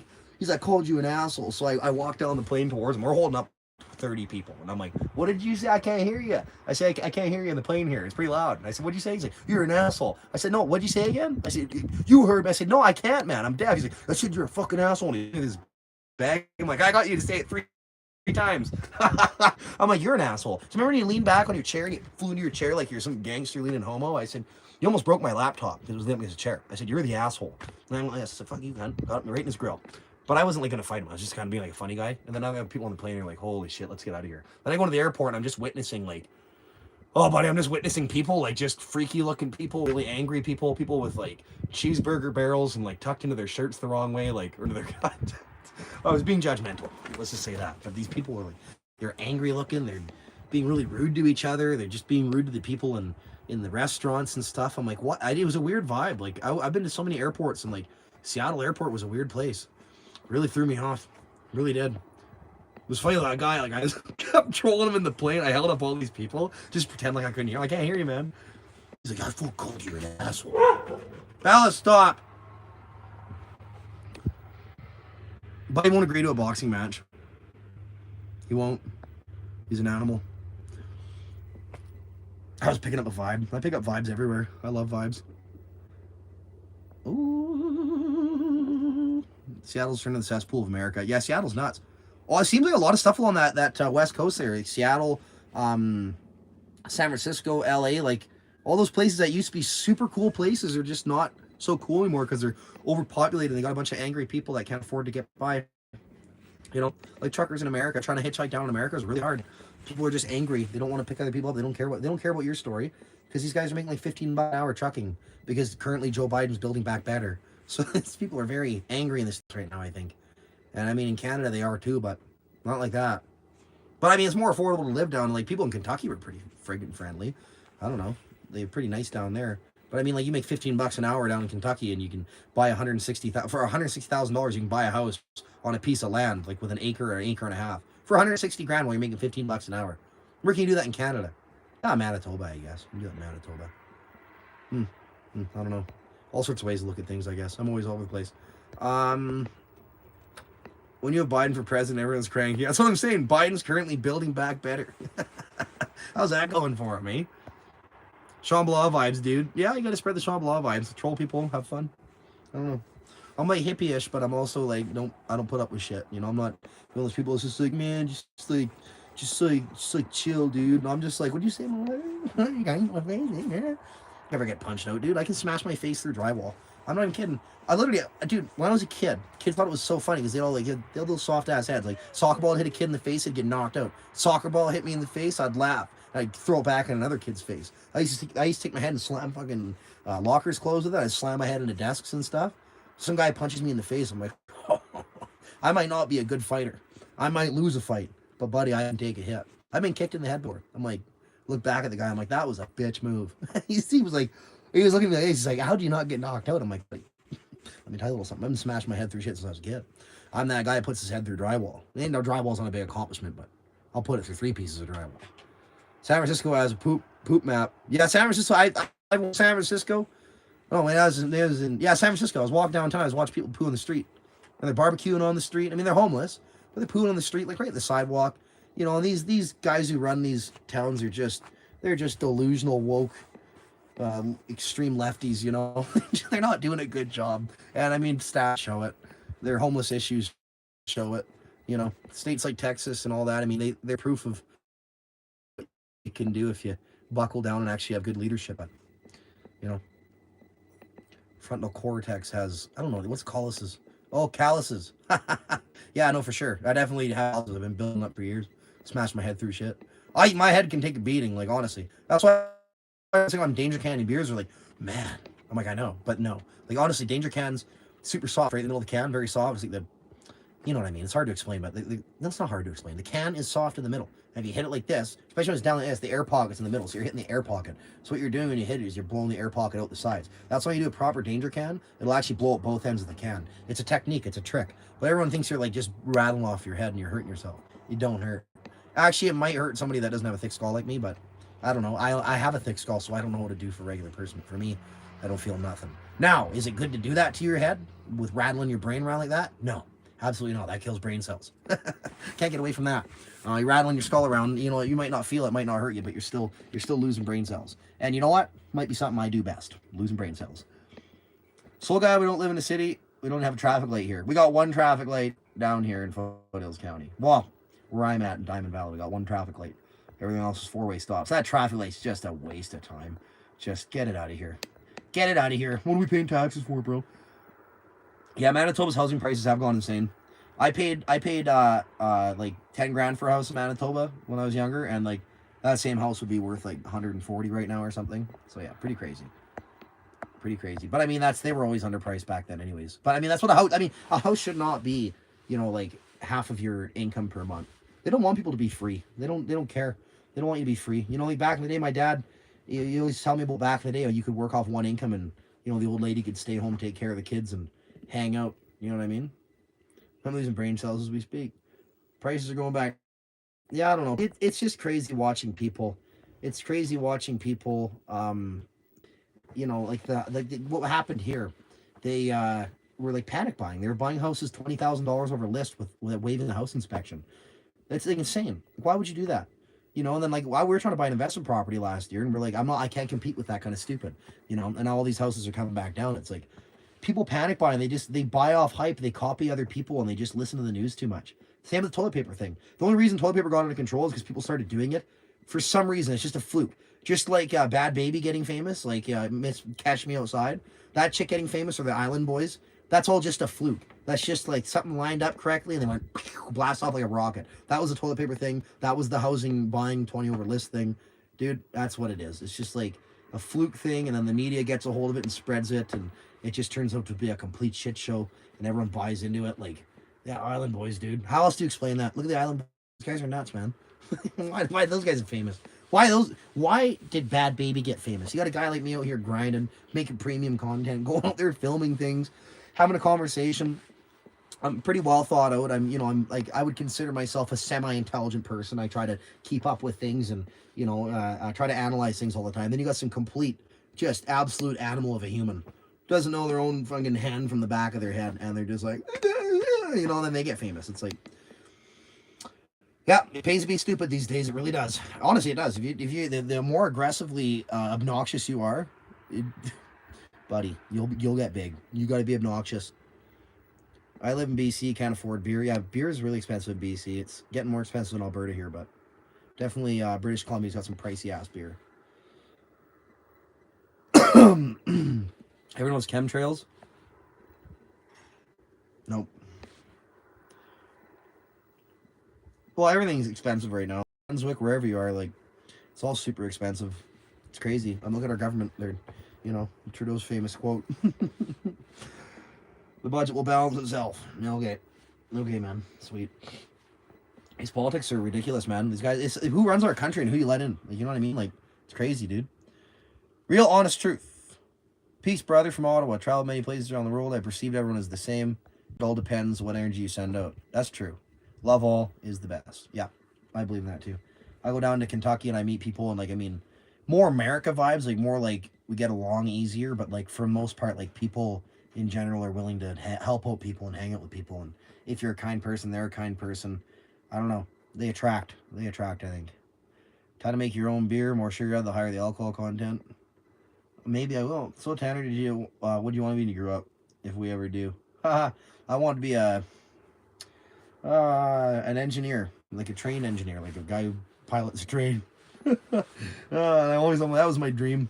Speaker 1: I called you an asshole. So I walk down the plane towards him. We're holding up 30 people. And I'm like, what did you say? I can't hear you. I said, I can't hear you in the plane here. It's pretty loud. And I said, what'd you say? He's like, you're an asshole. I said, no, what'd you say again? I said, you heard me. I said, no, I can't, man. I'm deaf. He's like, I said, you're a fucking asshole. And he did his bag. I'm like, I got you to say it three times. I'm like, you're an asshole. So remember when you lean back on your chair and you flew into your chair like you're some gangster leaning homo? I said, you almost broke my laptop because it was laying against a chair. I said, you're the asshole. And I'm like, I said, fuck you, man. Got me right in his grill. But I wasn't like gonna fight him. I was just kind of being like a funny guy. And then I have people on the plane and are like, holy shit, let's get out of here. Then I go to the airport and I'm just witnessing like, oh buddy, I'm just witnessing people, like just freaky looking people, really angry people with like cheeseburger barrels and like tucked into their shirts the wrong way, like, or to their I was being judgmental. Let's just say that. But these people were like, they're angry looking, they're being really rude to each other, they're just being rude to the people in the restaurants and stuff. I'm like, what? It was a weird vibe. Like, I've been to so many airports, and like Seattle airport was a weird place. Really threw me off. Really did. It was funny, that guy, like, I just kept trolling him in the plane. I held up all these people, just pretend like I couldn't hear. I can't hear you, man. He's like, I full called you an asshole. Alice, stop. But he won't agree to a boxing match. He won't. He's an animal. I was picking up a vibe. I pick up vibes everywhere. I love vibes. Ooh. Seattle's turning the cesspool of America. Yeah, Seattle's nuts. Oh, it seems like a lot of stuff along that West Coast there. Like Seattle, San Francisco, LA, like all those places that used to be super cool places are just not so cool anymore because they're overpopulated. They got a bunch of angry people that can't afford to get by. Like truckers in America trying to hitchhike down in America is really hard. People are just angry. They don't want to pick other people up. They don't care about your story because these guys are making like $15 an hour trucking because currently Joe Biden's building back better. So these people are very angry in this right now, I think. And I mean, in Canada they are too, but not like that. But I mean, it's more affordable to live down. Like people in Kentucky were pretty friggin' friendly. I don't know. They're pretty nice down there. But I mean, like you make $15 an hour down in Kentucky, and you can buy for $160,000. You can buy a house on a piece of land, like with an acre or an acre and a half, for 160 grand while you're making $15 an hour. Where can you do that in Canada? Manitoba, I guess. You can do that in Manitoba. I don't know. All sorts of ways to look at things, I guess. I'm always all over the place. When you have Biden for president, everyone's cranky. That's what I'm saying. Biden's currently building back better. How's that going for him, eh? Shambhala vibes, dude. Yeah, you gotta spread the Shambhala vibes. Troll people, have fun. I don't know. I'm like hippie-ish, but I'm also like, I don't put up with shit. I'm not one of those people that's just like, man, just chill, dude. And I'm just like, what'd you say, you got my face? Never get punched out, dude. I can smash my face through drywall. I'm not even kidding. I literally, dude, when I was a kid, kids thought it was so funny because they all had those soft ass heads. Like soccer ball hit a kid in the face, he'd get knocked out. Soccer ball hit me in the face, I'd laugh. I'd throw it back at another kid's face. I used to take my head and slam fucking lockers closed with it. I'd slam my head into desks and stuff. Some guy punches me in the face. I'm like, I might not be a good fighter. I might lose a fight, but buddy, I can take a hit. I've been kicked in the head before. I'm like, look back at the guy. I'm like, that was a bitch move. he was like, he was looking at me like, he's like, how do you not get knocked out? I'm like, buddy, let me tell you a little something. I've been smashing my head through shit since I was a kid. I'm that guy that puts his head through drywall. Ain't no drywall's not a big accomplishment, but I'll put it through 3 pieces of drywall. San Francisco has a poop map. Yeah, San Francisco. I went to San Francisco. Oh, when I was in San Francisco. I was walking downtown. I was watching people poo in the street, and they're barbecuing on the street. I mean, they're homeless, but they're pooing on the street, like right at the sidewalk. You know, and these guys who run these towns are they're just delusional, woke, extreme lefties. You know, they're not doing a good job. And I mean, stats show it. Their homeless issues show it. You know, states like Texas and all that. I mean, they're proof of what you can do if you buckle down and actually have good leadership. You know, frontal cortex has, I don't know, what's calluses? Oh, calluses. Yeah, I know for sure. I definitely have. I've been building up for years. Smashed my head through shit. My head can take a beating, like, honestly. That's why I was on Danger Can beers are like, man. I'm like, I know, but no. Like, honestly, Danger Can's super soft, right in the middle of the can, very soft. It's like you know what I mean? It's hard to explain, but that's not hard to explain. The can is soft in the middle. And if you hit it like this, especially when it's down like this, the air pocket's in the middle. So you're hitting the air pocket. So what you're doing when you hit it is you're blowing the air pocket out the sides. That's why you do a proper Danger Can. It'll actually blow up both ends of the can. It's a technique. It's a trick. But everyone thinks you're like just rattling off your head and you're hurting yourself. You don't hurt. Actually, it might hurt somebody that doesn't have a thick skull like me, but I don't know. I have a thick skull, so I don't know what to do for a regular person. For me, I don't feel nothing. Now, is it good to do that to your head with rattling your brain around like that? No. Absolutely not. That kills brain cells. Can't get away from that. You're rattling your skull around. You know, you might not feel it, might not hurt you, but you're still losing brain cells. And you know what? Might be something I do best. Losing brain cells. Slow guy, we don't live in the city. We don't have a traffic light here. We got one traffic light down here in Foothills County. Well, where I'm at in Diamond Valley, we got one traffic light. Everything else is 4-way stops. That traffic light's just a waste of time. Just get it out of here. Get it out of here. What are we paying taxes for, bro? Yeah, Manitoba's housing prices have gone insane. I paid like 10 grand for a house in Manitoba when I was younger, and like that same house would be worth like 140 right now or something. So yeah, pretty crazy. Pretty crazy. But I mean, they were always underpriced back then anyways. But I mean, that's what a house should not be, you know, like half of your income per month. They don't want people to be free. They don't care. They don't want you to be free. You know, like back in the day, my dad, he always tell me about back in the day, you could work off one income and, you know, the old lady could stay home, take care of the kids and hang out. You know what I mean? I'm losing brain cells as we speak. Prices are going back. Yeah, I don't know. It's just crazy watching people. It's crazy watching people. You know, like what happened here. They were like panic buying. They were buying houses $20,000 over list with waiving the house inspection. That's like insane. Like, why would you do that? You know, and then like why we were trying to buy an investment property last year, and we're like, I can't compete with that kind of stupid. You know, and all these houses are coming back down. It's like people panic buy and they buy off hype, they copy other people, and they just listen to the news too much. Same with the toilet paper thing. The only reason toilet paper got under control is because people started doing it. For some reason, it's just a fluke. Just like Bad Baby getting famous, like Miss Catch Me Outside. That chick getting famous, or the Island Boys, that's all just a fluke. That's just like something lined up correctly and they went blast off like a rocket. That was the toilet paper thing. That was the housing buying 20 over list thing. Dude, that's what it is. It's just like a fluke thing, and then the media gets a hold of it and spreads it, and it just turns out to be a complete shit show, and everyone buys into it. Like, yeah, Island Boys, dude. How else do you explain that? Look at the Island Boys. These guys are nuts, man. why those guys are famous? Why did Bad Baby get famous? You got a guy like me out here grinding, making premium content, going out there filming things, having a conversation. I'm pretty well thought out. I'm like, I would consider myself a semi-intelligent person. I try to keep up with things and, you know, I try to analyze things all the time. Then you got some complete, just absolute animal of a human. Doesn't know their own fucking hand from the back of their head, and they're just like, you know, and then they get famous. It's like, yeah, it pays to be stupid these days. It really does. Honestly, it does. If you the more aggressively obnoxious you are, buddy, you'll get big. You got to be obnoxious. I live in BC, can't afford beer. Yeah, beer is really expensive in BC. It's getting more expensive in Alberta here, but definitely British Columbia's got some pricey ass beer. Everyone knows chemtrails? Nope. Well, everything's expensive right now. Brunswick, wherever you are, like, it's all super expensive. It's crazy. I'm looking at our government. They're, you know, Trudeau's famous quote. The budget will balance itself. Okay. Okay, man. Sweet. These politics are ridiculous, man. These guys, it's who runs our country and who you let in. Like, you know what I mean? Like, it's crazy, dude. Real honest truth. Peace, brother, from Ottawa. Traveled many places around the world. I perceived everyone as the same. It all depends what energy you send out. That's true. Love all is the best. Yeah, I believe in that too. I go down to Kentucky and I meet people and, like, I mean, more America vibes, like more like we get along easier, but like for the most part, like people in general are willing to help out people and hang out with people. And if you're a kind person, they're a kind person. I don't know. They attract. I think. Try to make your own beer. More sugar, the higher the alcohol content. Maybe I will. So Tanner, what do you want to be when you grow up? If we ever do, I want to be an engineer, like a train engineer, like a guy who pilots a train. That was my dream.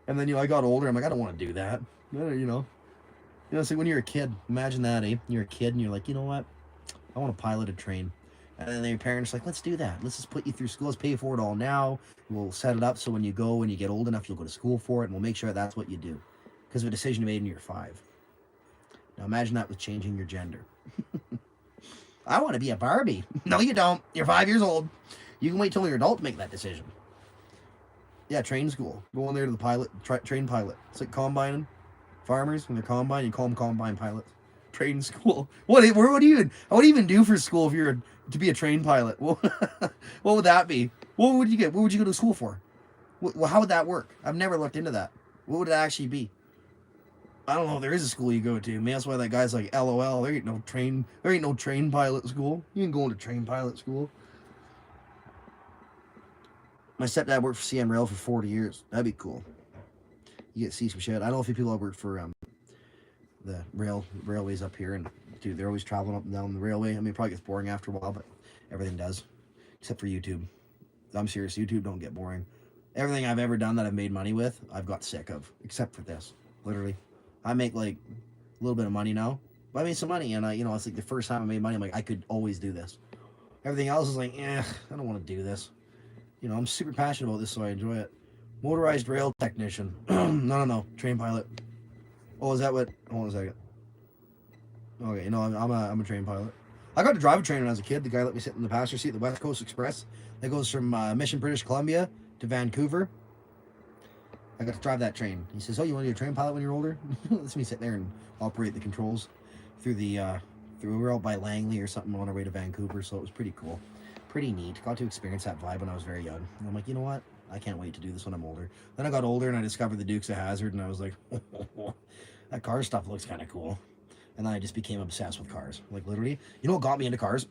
Speaker 1: And then I got older. I'm like, I don't want to do that. It's like when you're a kid. Imagine that, eh? You're a kid and you're like, you know what? I want to pilot a train. And then your parents are like, let's do that. Let's just put you through school. Let's pay for it all now. We'll set it up so when you get old enough, you'll go to school for it, and we'll make sure that's what you do. Because of a decision you made when you were 5. Now imagine that with changing your gender. I want to be a Barbie. No, you don't. You're 5 years old. You can wait till you're adult to make that decision. Yeah, train school. Go in there to the train pilot. It's like combining. Farmers, when they're combine, you call them combine pilots. Train school. What do you even do for school if you're to be a train pilot? What would that be? What would you get? What would you go to school for? How would that work? I've never looked into that. What would it actually be? I don't know if there is a school you go to. Maybe that's why that guy's like, LOL, there ain't no train pilot school. You can go into train pilot school. My stepdad worked for CN Rail for 40 years. That'd be cool. You get to see some shit. I know a few people that worked for the railways up here, and dude, they're always traveling up and down the railway. I mean, it probably gets boring after a while, but everything does, except for YouTube. I'm serious, YouTube don't get boring. Everything I've ever done that I've made money with, I've got sick of, except for this. Literally, I make like a little bit of money now. But I made some money, and it's like the first time I made money. I'm like, I could always do this. Everything else is like, I don't want to do this. I'm super passionate about this, so I enjoy it. Motorized rail technician. No, train pilot. Oh, is that what? Hold on a second. Okay, I'm a train pilot. I got to drive a train when I was a kid. The guy let me sit in the passenger seat, the West Coast Express. That goes from Mission, British Columbia to Vancouver. I got to drive that train. He says, "Oh, you want to be a train pilot when you're older?" Lets me sit there and operate the controls through we were out by Langley or something on our way to Vancouver, so it was pretty cool, pretty neat. Got to experience that vibe when I was very young. And I'm like, you know what? I can't wait to do this when I'm older. Then I got older and I discovered the Dukes of Hazzard, and I was like, that car stuff looks kind of cool. And then I just became obsessed with cars. Like, literally, what got me into cars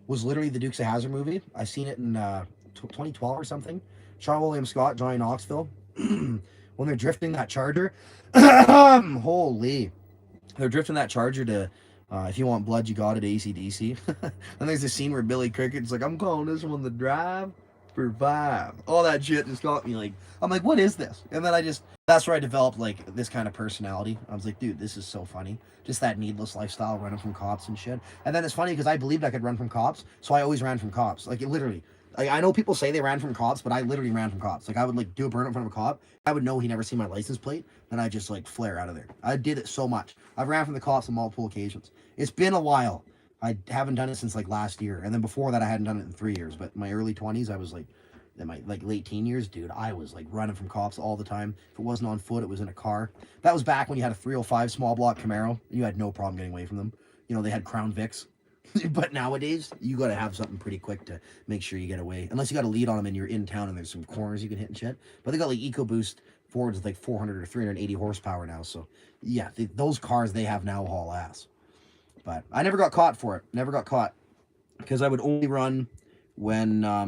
Speaker 1: was literally the Dukes of Hazzard movie. I seen it in 2012 or something. Sean William Scott, Johnny Knoxville. When they're drifting that Charger. Holy. They're drifting that Charger to, if you want blood, you got it, AC/DC. And there's a scene where Billy Cricket's like, I'm calling this one the Drive for 5. All that shit just got me like, I'm like, what is this? And then that's where I developed like this kind of personality. I was like, dude, this is so funny. Just that needless lifestyle, running from cops and shit. And then it's funny because I believed I could run from cops, so I always ran from cops. Like, it literally, like, I know people say they ran from cops, but I literally ran from cops. Like, I would like do a burnout in front of a cop. I would know he never seen my license plate, and I just like flare out of there. I did it so much. I've ran from the cops on multiple occasions. It's been a while. I haven't done it since like last year, and then before that I hadn't done it in 3 years. But my early 20s, I was like, in my like late teen years, dude, I was like running from cops all the time. If it wasn't on foot, it was in a car. That was back when you had a 305 small block Camaro. You had no problem getting away from them. They had Crown Vics. But nowadays, you got to have something pretty quick to make sure you get away. Unless you got a lead on them and you're in town and there's some corners you can hit and shit. But they got like EcoBoost Fords with like 400 or 380 horsepower now. So yeah, those cars they have now haul ass. But I never got caught for it. Never got caught. Because I would only run when I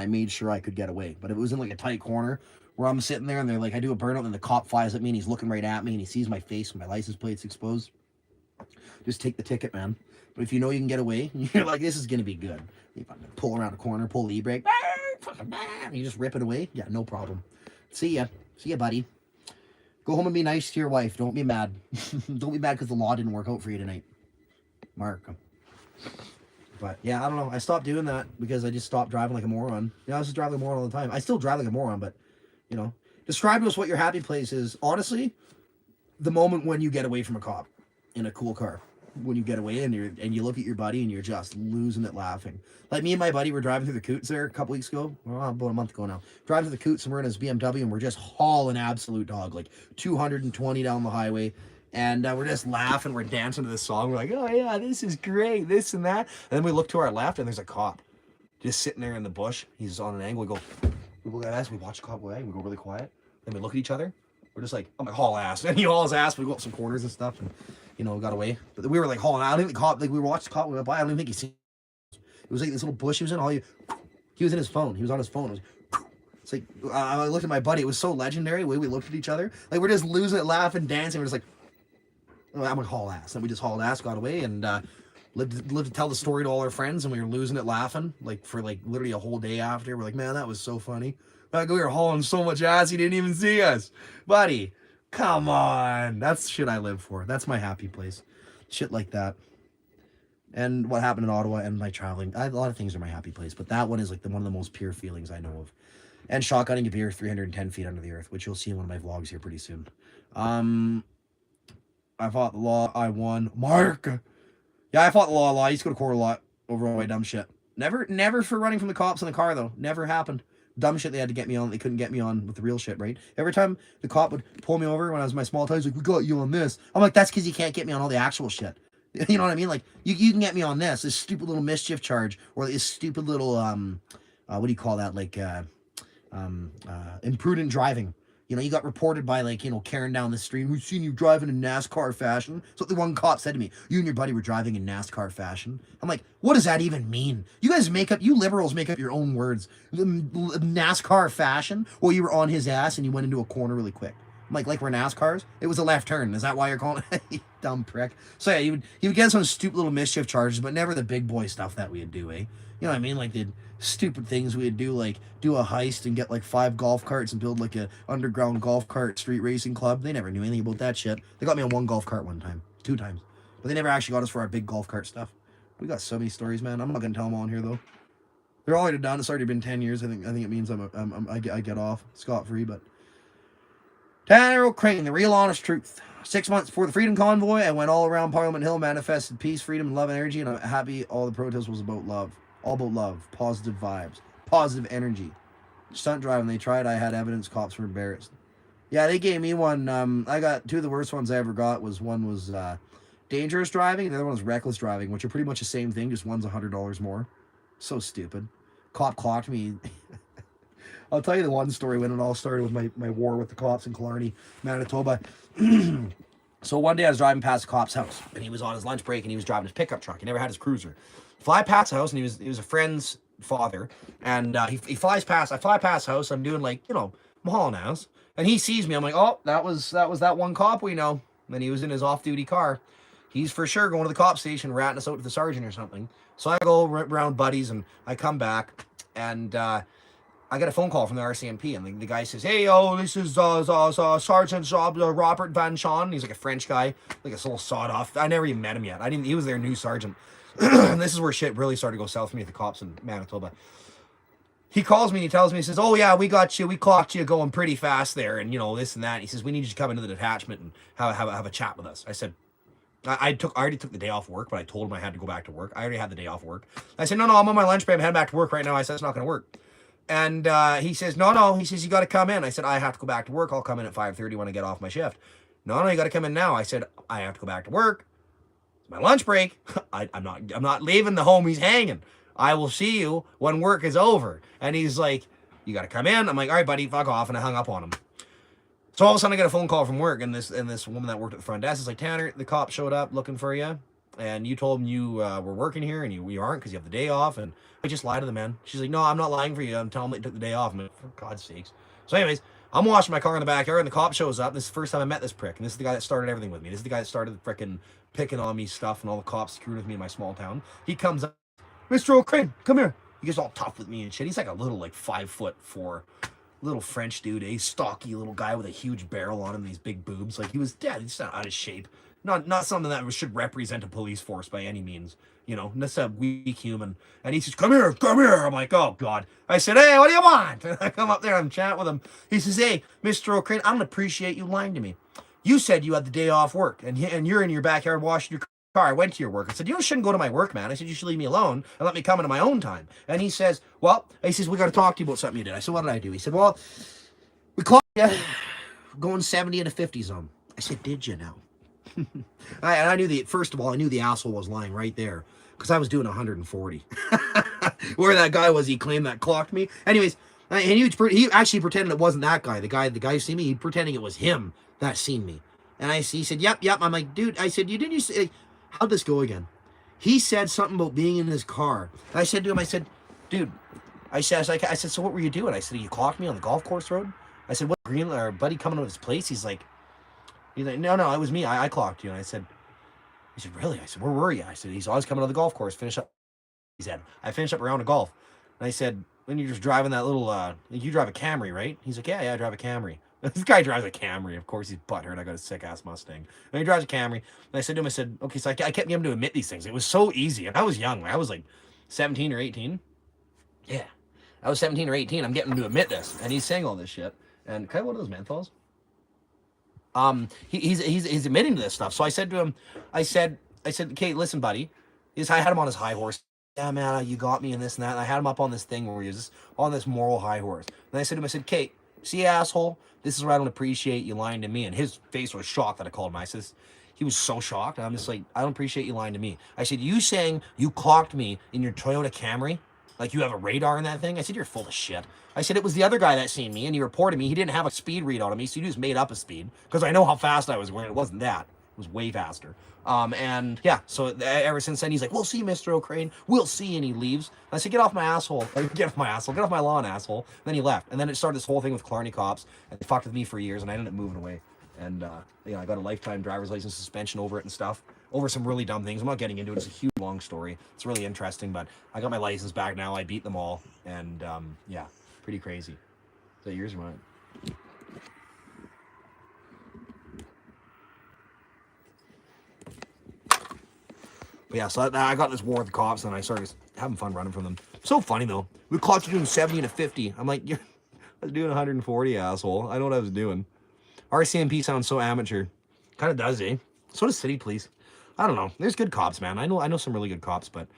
Speaker 1: made sure I could get away. But if it was in like a tight corner where I'm sitting there and they're like, I do a burnout and the cop flies at me and he's looking right at me and he sees my face and my license plate's exposed, just take the ticket, man. But if you know you can get away, you're like, this is going to be good. You pull around a corner, pull the e-brake, you just rip it away. Yeah, no problem. See ya, buddy. Go home and be nice to your wife. Don't be mad. Don't be mad because the law didn't work out for you tonight. Mark. But yeah, I don't know. I stopped doing that because I just stopped driving like a moron. I was just driving like a moron all the time. I still drive like a moron, but describe to us what your happy place is. Honestly, the moment when you get away from a cop in a cool car. when you get away and you look at your buddy and you're just losing it laughing. Like me and my buddy were driving through the Coots there a couple weeks ago, well, about a month ago now. Driving through the Coots and we're in his BMW and we're just hauling absolute dog, like 220 down the highway. And we're just laughing, we're dancing to this song. We're like, oh yeah, this is great, this and that. And then we look to our left and there's a cop just sitting there in the bush. He's on an angle. We look at us, we watch the cop go away, and we go really quiet. Then we look at each other. We're just like, I'm like, haul ass. And he hauls ass. We go up some corners and stuff and, you know, got away. But we were like hauling out. I think the cop, like we were watching the cop, we went by. I don't even think he seen. It was like this little bush he was in. He was in his phone. He was on his phone. It was, it's like, I looked at my buddy. It was so legendary the way we looked at each other. Like we're just losing it, laughing, dancing. We're just like, I'm like, haul ass. And we just hauled ass, got away, and lived to tell the story to all our friends. And we were losing it, laughing, like for like literally a whole day after. We're like, man, that was so funny. Like we were hauling so much ass, he didn't even see us. Buddy, come on. That's shit I live for. That's my happy place. Shit like that. And what happened in Ottawa and my traveling. A lot of things are my happy place, but that one is like one of the most pure feelings I know of. And shotgunning a beer 310 feet under the earth, which you'll see in one of my vlogs here pretty soon. I fought the law. I won. Mark. Yeah, I fought the law a lot. I used to go to court a lot over all my dumb shit. Never for running from the cops in the car, though. Never happened. Dumb shit they had to get me on. They couldn't get me on with the real shit, right? Every time the cop would pull me over when I was in my small town, he's like, we got you on this. I'm like, that's because you can't get me on all the actual shit. You know what I mean? Like, you can get me on this stupid little mischief charge, or this stupid little, what do you call that? Like, imprudent driving. You know, you got reported by, like, you know, Karen down the street. We've seen you driving in NASCAR fashion. That's what the one cop said to me. You and your buddy were driving in NASCAR fashion. I'm like, what does that even mean? You guys you liberals make up your own words. NASCAR fashion? Well, you were on his ass and you went into a corner really quick. I'm like we're NASCARs? It was a left turn. Is that why you're calling it? You dumb prick. So yeah, he would get some stupid little mischief charges, but never the big boy stuff that we would do, eh? You know what I mean? Like the stupid things we'd do, like do a heist and get like 5 golf carts and build like a underground golf cart street racing club. They never knew anything about that shit. They got me on 1 golf cart one time, 2 times, but they never actually got us for our big golf cart stuff. We got so many stories, man. I'm not gonna tell them all on here though. They're already done. It's already been 10 years. I think it means I get off scot free. But Tanner Crane, the real honest truth. 6 months before the Freedom Convoy, I went all around Parliament Hill, manifested peace, freedom, love, and energy, and I'm happy all the protest was about love. All about love, positive vibes, positive energy. Stunt driving, they tried. I had evidence. Cops were embarrassed. Yeah, they gave me one. I got 2 of the worst ones I ever got. One was dangerous driving, and the other one was reckless driving, which are pretty much the same thing. Just one's $100 more. So stupid. Cop clocked me. I'll tell you the one story when it all started with my war with the cops in Killarney, Manitoba. So one day I was driving past the cop's house, and he was on his lunch break, and he was driving his pickup truck. He never had his cruiser. Fly past the house, and he was a friend's father, and he flies past. I fly past the house. I'm doing like, you know, I'm hauling ass, and he sees me. I'm like, oh, that was that one cop we know. And he was in his off-duty car. He's for sure going to the cop station, ratting us out to the sergeant or something. So I go around buddies, and I come back, and I get a phone call from the RCMP, and the guy says, hey, this is Sergeant Robert Van Shawn. He's like a French guy, like a little sawed-off. I never even met him yet. He was their new sergeant. And this is where shit really started to go south for me with the cops in Manitoba. He calls me and he tells me, he says, oh yeah, we got you. We clocked you going pretty fast there, and, you know, this and that. He says, we need you to come into the detachment and have a chat with us. I said, I already took the day off work, but I told him I had to go back to work. I already had the day off work. I said, no, I'm on my lunch break. I'm heading back to work right now. I said, it's not going to work. And he says, no. He says, you got to come in. I said, I have to go back to work. I'll come in at 5:30 when I get off my shift. No, you got to come in now. I said, I have to go back to work. It's my lunch break. I'm not leaving the homies hanging. I will see you when work is over. And he's like, you got to come in. I'm like, all right, buddy, fuck off. And I hung up on him. So all of a sudden I get a phone call from work, and this woman that worked at the front desk is like, Tanner, the cop showed up looking for you, and you told him you were working here, and you aren't because you have the day off. And I just lied to the man. She's like, no, I'm not lying for you. I'm telling him that you took the day off. I'm like, for God's sakes. So anyways, I'm washing my car in the backyard, and the cop shows up. This is the first time I met this prick, and this is the guy that started everything with me. This is the guy that started frickin' picking on me stuff, and all the cops screwing with me in my small town. He comes up, Mr. O'Crane, come here. He gets all tough with me and shit. He's like a little, like 5'4" little French dude, a stocky little guy with a huge barrel on him, and these big boobs. Like, he was dead. He's not out of shape. Not something that should represent a police force by any means. You know, that's a weak human. And he says, come here. I'm like, oh, God. I said, hey, what do you want? And I come up there and chat with him. He says, hey, Mr. O'Crane, I don't appreciate you lying to me. You said you had the day off work, and you're in your backyard washing your car. I went to your work. I said, you shouldn't go to my work, man. I said, you should leave me alone and let me come into my own time. And he says, well, he says, we got to talk to you about something you did. I said, what did I do? He said, well, we caught you going 70 in a 50 zone. I said, did you now? I knew first of all, I knew the asshole was lying right there because I was doing 140. Where that guy was, he claimed that clocked me. Anyways, and he actually pretended it wasn't that guy. The guy who seen me, he pretending it was him that seen me. And he said, yep. I'm like, dude, I said, you say, how'd this go again? He said something about being in his car. And I said to him, I said, dude, I said, so what were you doing? I said, you clocked me on the golf course road? I said, what, Green, our buddy coming to his place? He's like, no, it was me. I clocked you. And he said, really? I said, where were you? I said, he's always coming to the golf course, finish up. He said, I finished up a round of golf. And I said, when you're just driving that little, you drive a Camry, right? He's like, yeah, I drive a Camry. This guy drives a Camry. Of course, he's butthurt. I got a sick-ass Mustang. And he drives a Camry. And I said to him, okay, so I kept getting him to admit these things. It was so easy. And I was young. I was like 17 or 18. Yeah. I was 17 or 18. I'm getting him to admit this. And he's saying all this shit. And can I have one of those menthols? He's admitting to this stuff. So I said to him, I said, okay, listen, buddy. I had him on his high horse. Yeah, man, you got me and this and that. And I had him up on this thing where he was just on this moral high horse. And I said to him, Kate, see, asshole, this is where I don't appreciate you lying to me. And his face was shocked that I called him. I says, he was so shocked. And I'm just like, I don't appreciate you lying to me. I said, you saying you clocked me in your Toyota Camry? Like you have a radar in that thing? I said, you're full of shit. I said, it was the other guy that seen me and he reported me. He didn't have a speed read on me, so he just made up a speed. Because I know how fast I was going. It wasn't that. It was way faster. And yeah, so ever since then, he's like, we'll see, Mr. O'Crane. We'll see. And he leaves. I said, get off my asshole. Get off my asshole. Get off my lawn, asshole. And then he left. And then it started this whole thing with Clarny cops. And they fucked with me for years. And I ended up moving away. And I got a lifetime driver's license suspension over it and stuff. Over some really dumb things. I'm not getting into it. It's a huge, long story. It's really interesting. But I got my license back now. I beat them all. And yeah, pretty crazy. Is that yours or mine? But yeah, so I got this war with the cops, and I started having fun running from them. So funny, though. We clocked you doing 70 and a 50. I'm like, I was doing 140, asshole. I know what I was doing. RCMP sounds so amateur. Kind of does, eh? So does City Police. I don't know. There's good cops, man. I know some really good cops, but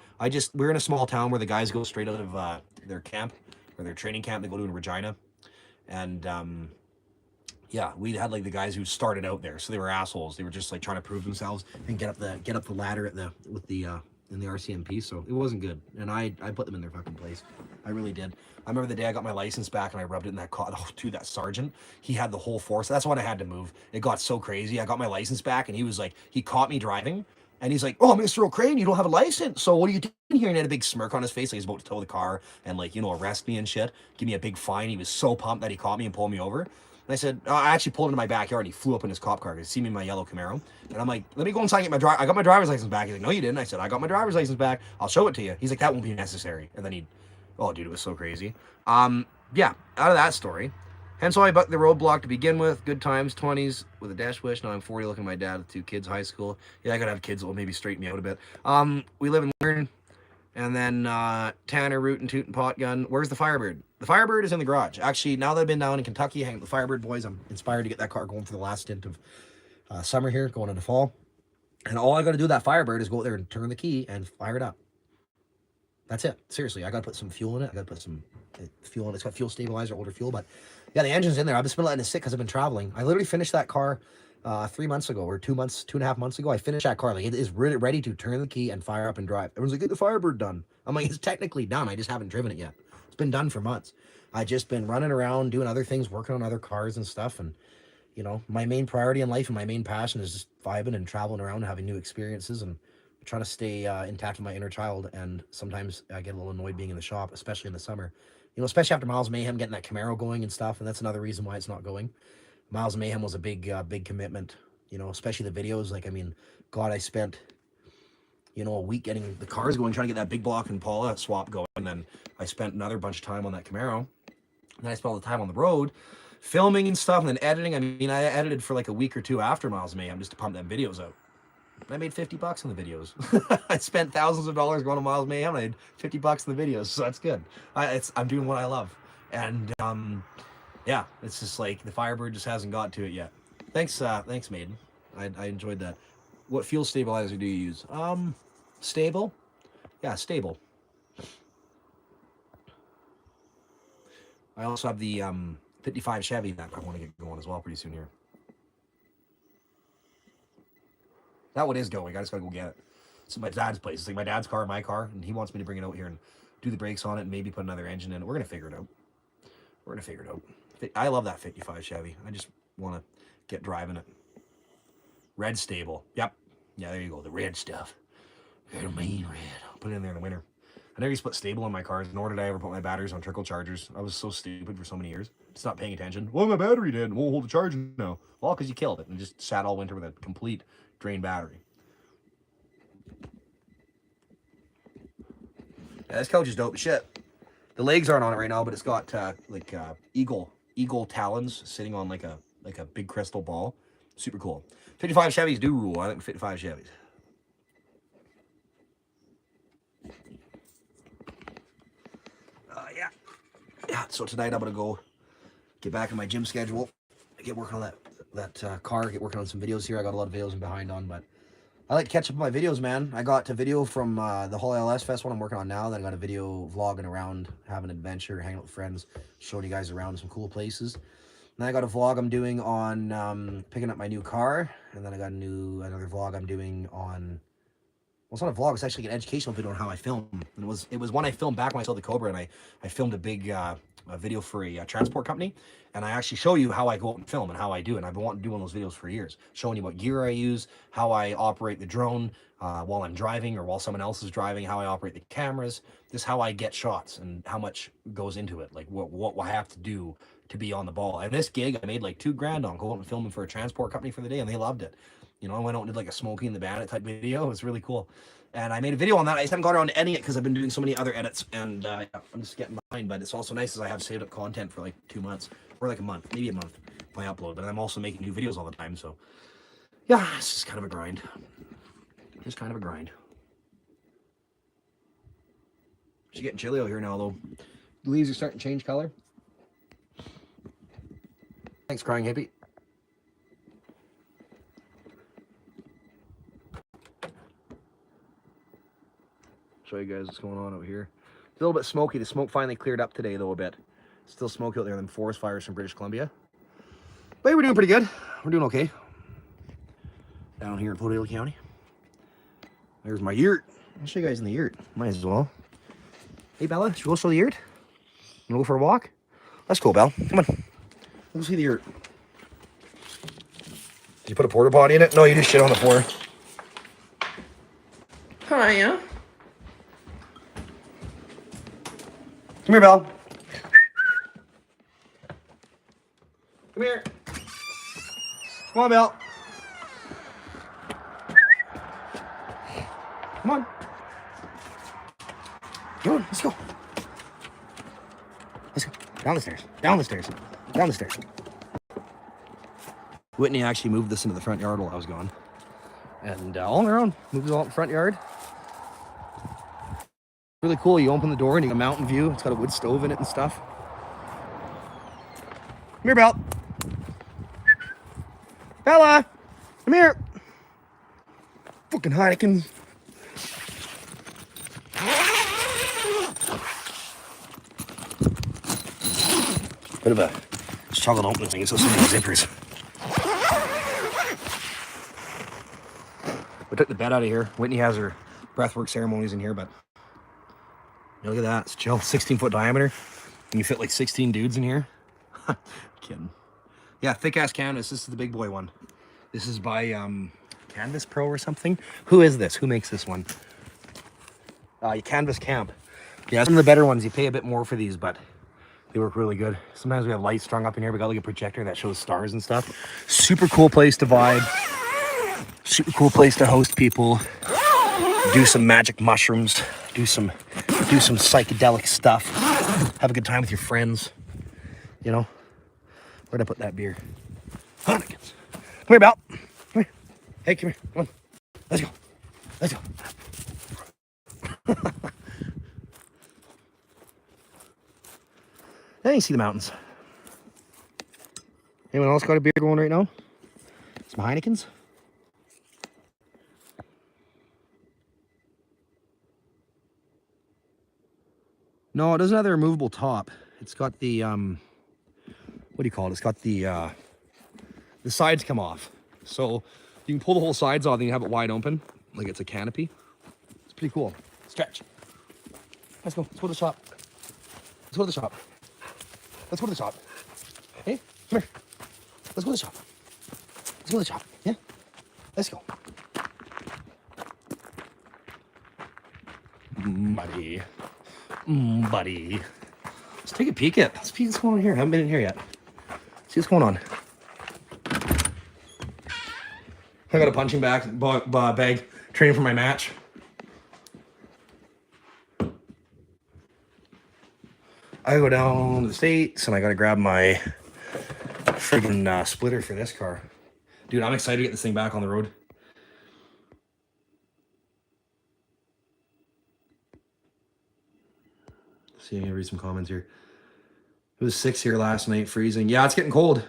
Speaker 1: we're in a small town where the guys go straight out of their camp, or their training camp. They go to in Regina. And, yeah, we had like the guys who started out there, so they were assholes. They were just like trying to prove themselves and get up the ladder in the RCMP. So it wasn't good, and I put them in their fucking place. I really did. I remember the day I got my license back and I rubbed it in that car. Oh, dude, that sergeant, he had the whole force. That's when I had to move. It got so crazy. I got my license back, and he was like, he caught me driving, and he's like, "Oh, Mr. O'Crane, you don't have a license. So what are you doing here?" And he had a big smirk on his face, like he's about to tow the car and like arrest me and shit, give me a big fine. He was so pumped that he caught me and pulled me over. And I said, I actually pulled into my backyard, and he flew up in his cop car. He see me in my yellow Camaro. And I'm like, let me go inside and get I got my driver's license back. He's like, no, you didn't. I said, I got my driver's license back. I'll show it to you. He's like, that won't be necessary. And then oh, dude, it was so crazy. Yeah, out of that story. Hence why I bucked the roadblock to begin with. Good times, 20s, with a dash wish. Now I'm 40, looking at my dad with 2 kids, high school. Yeah, I gotta have kids that will maybe straighten me out a bit. We live in Learn. And then Tanner, Root, and Toot, and Pot Gun. Where's the Firebird? The Firebird is in the garage. Actually, now that I've been down in Kentucky hanging with the Firebird boys, I'm inspired to get that car going for the last stint of summer here, going into fall. And all I got to do with that Firebird is go out there and turn the key and fire it up. That's it. Seriously, I got to put some fuel in it. I got to put some fuel in it. It's got fuel stabilizer, older fuel. But yeah, the engine's in there. I've just been letting it sit because I've been traveling. I literally finished that car 3 months ago, or 2.5 months ago. I finished that car. Like, it is really ready to turn the key and fire up and drive. Everyone's like, get the Firebird done. I'm like, it's technically done. I just haven't driven it yet. It's been done for months. I just been running around doing other things, working on other cars and stuff. And my main priority in life and my main passion is just vibing and traveling around and having new experiences and trying to stay intact with my inner child. And sometimes I get a little annoyed being in the shop, especially in the summer. Especially after Miles Mayhem, getting that Camaro going and stuff. And that's another reason why it's not going. Miles Mayhem was a big commitment, especially the videos. Like, I mean, God, I spent, a week getting the cars going, trying to get that big block and Paula swap going. And then I spent another bunch of time on that Camaro. And then I spent all the time on the road filming and stuff, and then editing. I mean, I edited for like a week or two after Miles Mayhem just to pump them videos out. And I made $50 on the videos. I spent thousands of dollars going to Miles Mayhem. I had $50 in the videos, so that's good. I'm doing what I love. And yeah, it's just like the Firebird just hasn't got to it yet. Thanks, Maiden. I enjoyed that. What fuel stabilizer do you use? Stable. Yeah, stable. I also have the 55 Chevy that I want to get going as well pretty soon here. That one is going. I just gotta go get it. It's my dad's place. It's like my dad's car, my car, and he wants me to bring it out here and do the brakes on it and maybe put another engine in it. We're gonna figure it out. We're gonna figure it out. I love that 55 Chevy. I just want to get driving it. Red stable. Yep. Yeah, there you go. The red stuff. The main red. I'll put it in there in the winter. I never used to put stable in my cars, nor did I ever put my batteries on trickle chargers. I was so stupid for so many years. Just not paying attention. Well, my battery did. Won't hold the charge now. Well, because you killed it and just sat all winter with a complete drained battery. Yeah, this couch is dope as shit. The legs aren't on it right now, but it's got eagle talons sitting on like a big crystal ball. Super cool. 55 Chevys do rule. I like 55 Chevys. Yeah. So tonight I'm gonna go get back in my gym schedule. Get working on that car. Get working on some videos here. I got a lot of videos I'm behind on, but I like to catch up on my videos, man. I got a video from the whole LS Fest one I'm working on now. Then I got a video vlogging around, having an adventure, hanging out with friends, showing you guys around some cool places. Then I got a vlog I'm doing on picking up my new car. And then I got another vlog I'm doing on... Well, it's not a vlog. It's actually an educational video on how I film. And it was one I filmed back when I sold the Cobra, and I filmed a big a video for a transport company, and I actually show you how I go out and film and how I do it. And I've been wanting to do one of those videos for years, showing you what gear I use, how I operate the drone while I'm driving or while someone else is driving, how I operate the cameras, just how I get shots and how much goes into it, like what I have to do to be on the ball. And this gig I made like $2,000 on going and filming for a transport company for the day, and they loved it. You know, I went out and did like a Smokey and the Bandit type video. It was really cool. And I made a video on that. I just haven't got around to editing it because I've been doing so many other edits, and yeah, I'm just getting behind. But it's also nice as I have saved up content for like 2 months or like a month, maybe a month if I upload. But I'm also making new videos all the time, so yeah, it's just kind of a grind. Just kind of a grind. It's getting chilly out here now, though. The leaves are starting to change color. Thanks, crying hippie. Show you guys what's going on out here. It's a little bit smoky. The smoke finally cleared up today, though, a bit. Still smoky out there in the forest fires from British Columbia. But we're doing pretty good. We're doing okay. Down here in Potawatomi County. There's my yurt. I'll show you guys in the yurt. Might as well. Hey, Bella, should we go show the yurt? You wanna go for a walk? Let's go, Belle. Come on. Let's see the yurt. Did you put a porta potty in it? No, you just shit on the floor. Hiya. Come here, Belle. Come here. Come on, Belle. Come on. Come on, let's go. Let's go. Down the stairs. Down the stairs. Down the stairs. Whitney actually moved this into the front yard while I was gone. And all on her own. Moved it all in the front yard. Really cool. You open the door and you get a mountain view. It's got a wood stove in it and stuff. Come here, Belle. Bella! Come here! Fucking Heineken. Bit of a struggle to open this thing. It's so many zippers. We took the bed out of here. Whitney has her breathwork ceremonies in here, but look at that. It's chill. 16-foot diameter. And you fit like 16 dudes in here. Kidding. Yeah, thick ass canvas. This is the big boy one. This is by Canvas Pro or something. Who is this? Who makes this one? Canvas Camp. Yeah, some of the better ones. You pay a bit more for these, but they work really good. Sometimes we have lights strung up in here. We got like a projector that shows stars and stuff. Super cool place to vibe. Super cool place to host people. Do some magic mushrooms. Do some psychedelic stuff. Have a good time with your friends. You know, where'd I put that beer? Heinekens. Come here, Belle. Come here. Hey, come here. Come on. Let's go. Let's go. Then you see the mountains. Anyone else got a beer going right now? Some Heinekens. No, it doesn't have the removable top. It's got the what do you call it? It's got the sides come off. So you can pull the whole sides off and you have it wide open, like it's a canopy. It's pretty cool. Stretch. Let's go. Let's go to the shop. Let's go to the shop. Let's go to the shop. Hey, come here. Let's go to the shop. Let's go to the shop. Yeah? Let's go. Buddy. Buddy. Let's take a peek at. Let's peek what's going on here. I haven't been in here yet. See what's going on. I got a punching bag training for my match. I go down to the States and I gotta grab my friggin' splitter for this car. Dude, I'm excited to get this thing back on the road. See, I'm gonna read some comments here. It was 6 here last night, freezing. Yeah, it's getting cold.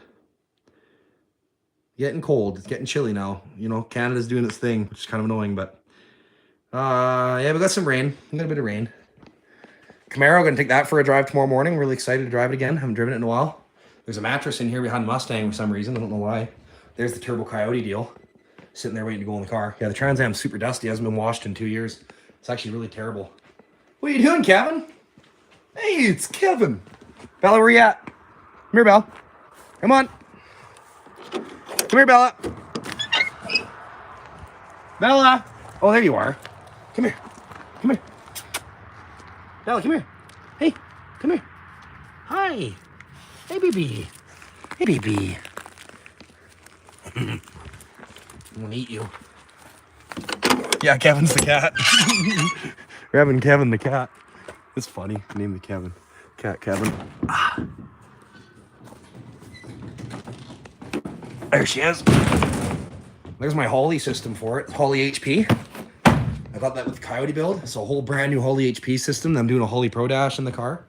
Speaker 1: Getting cold. It's getting chilly now. You know, Canada's doing its thing, which is kind of annoying, but yeah, we got some rain. We got a bit of rain. Camaro, gonna take that for a drive tomorrow morning. Really excited to drive it again. Haven't driven it in a while. There's a mattress in here behind the Mustang for some reason. I don't know why. There's the Turbo Coyote deal. Sitting there waiting to go in the car. Yeah, the Trans Am's super dusty. Hasn't been washed in 2 years. It's actually really terrible. What are you doing, Kevin? Hey, it's Kevin. Bella, where you at? Come here, Bella. Come on. Come here, Bella. Bella. Oh, there you are. Come here. Come here. Bella, come here. Hey, come here. Hi. Hey, baby. Hey, baby. I'm gonna eat you. Yeah, Kevin's the cat. We're having Kevin the cat. It's funny. Name the Kevin. Cat Kevin. Ah. There she is. There's my Holly system for it. Holly HP. I got that with the Coyote build. It's a whole brand new Holly HP system. I'm doing a Holly Pro Dash in the car.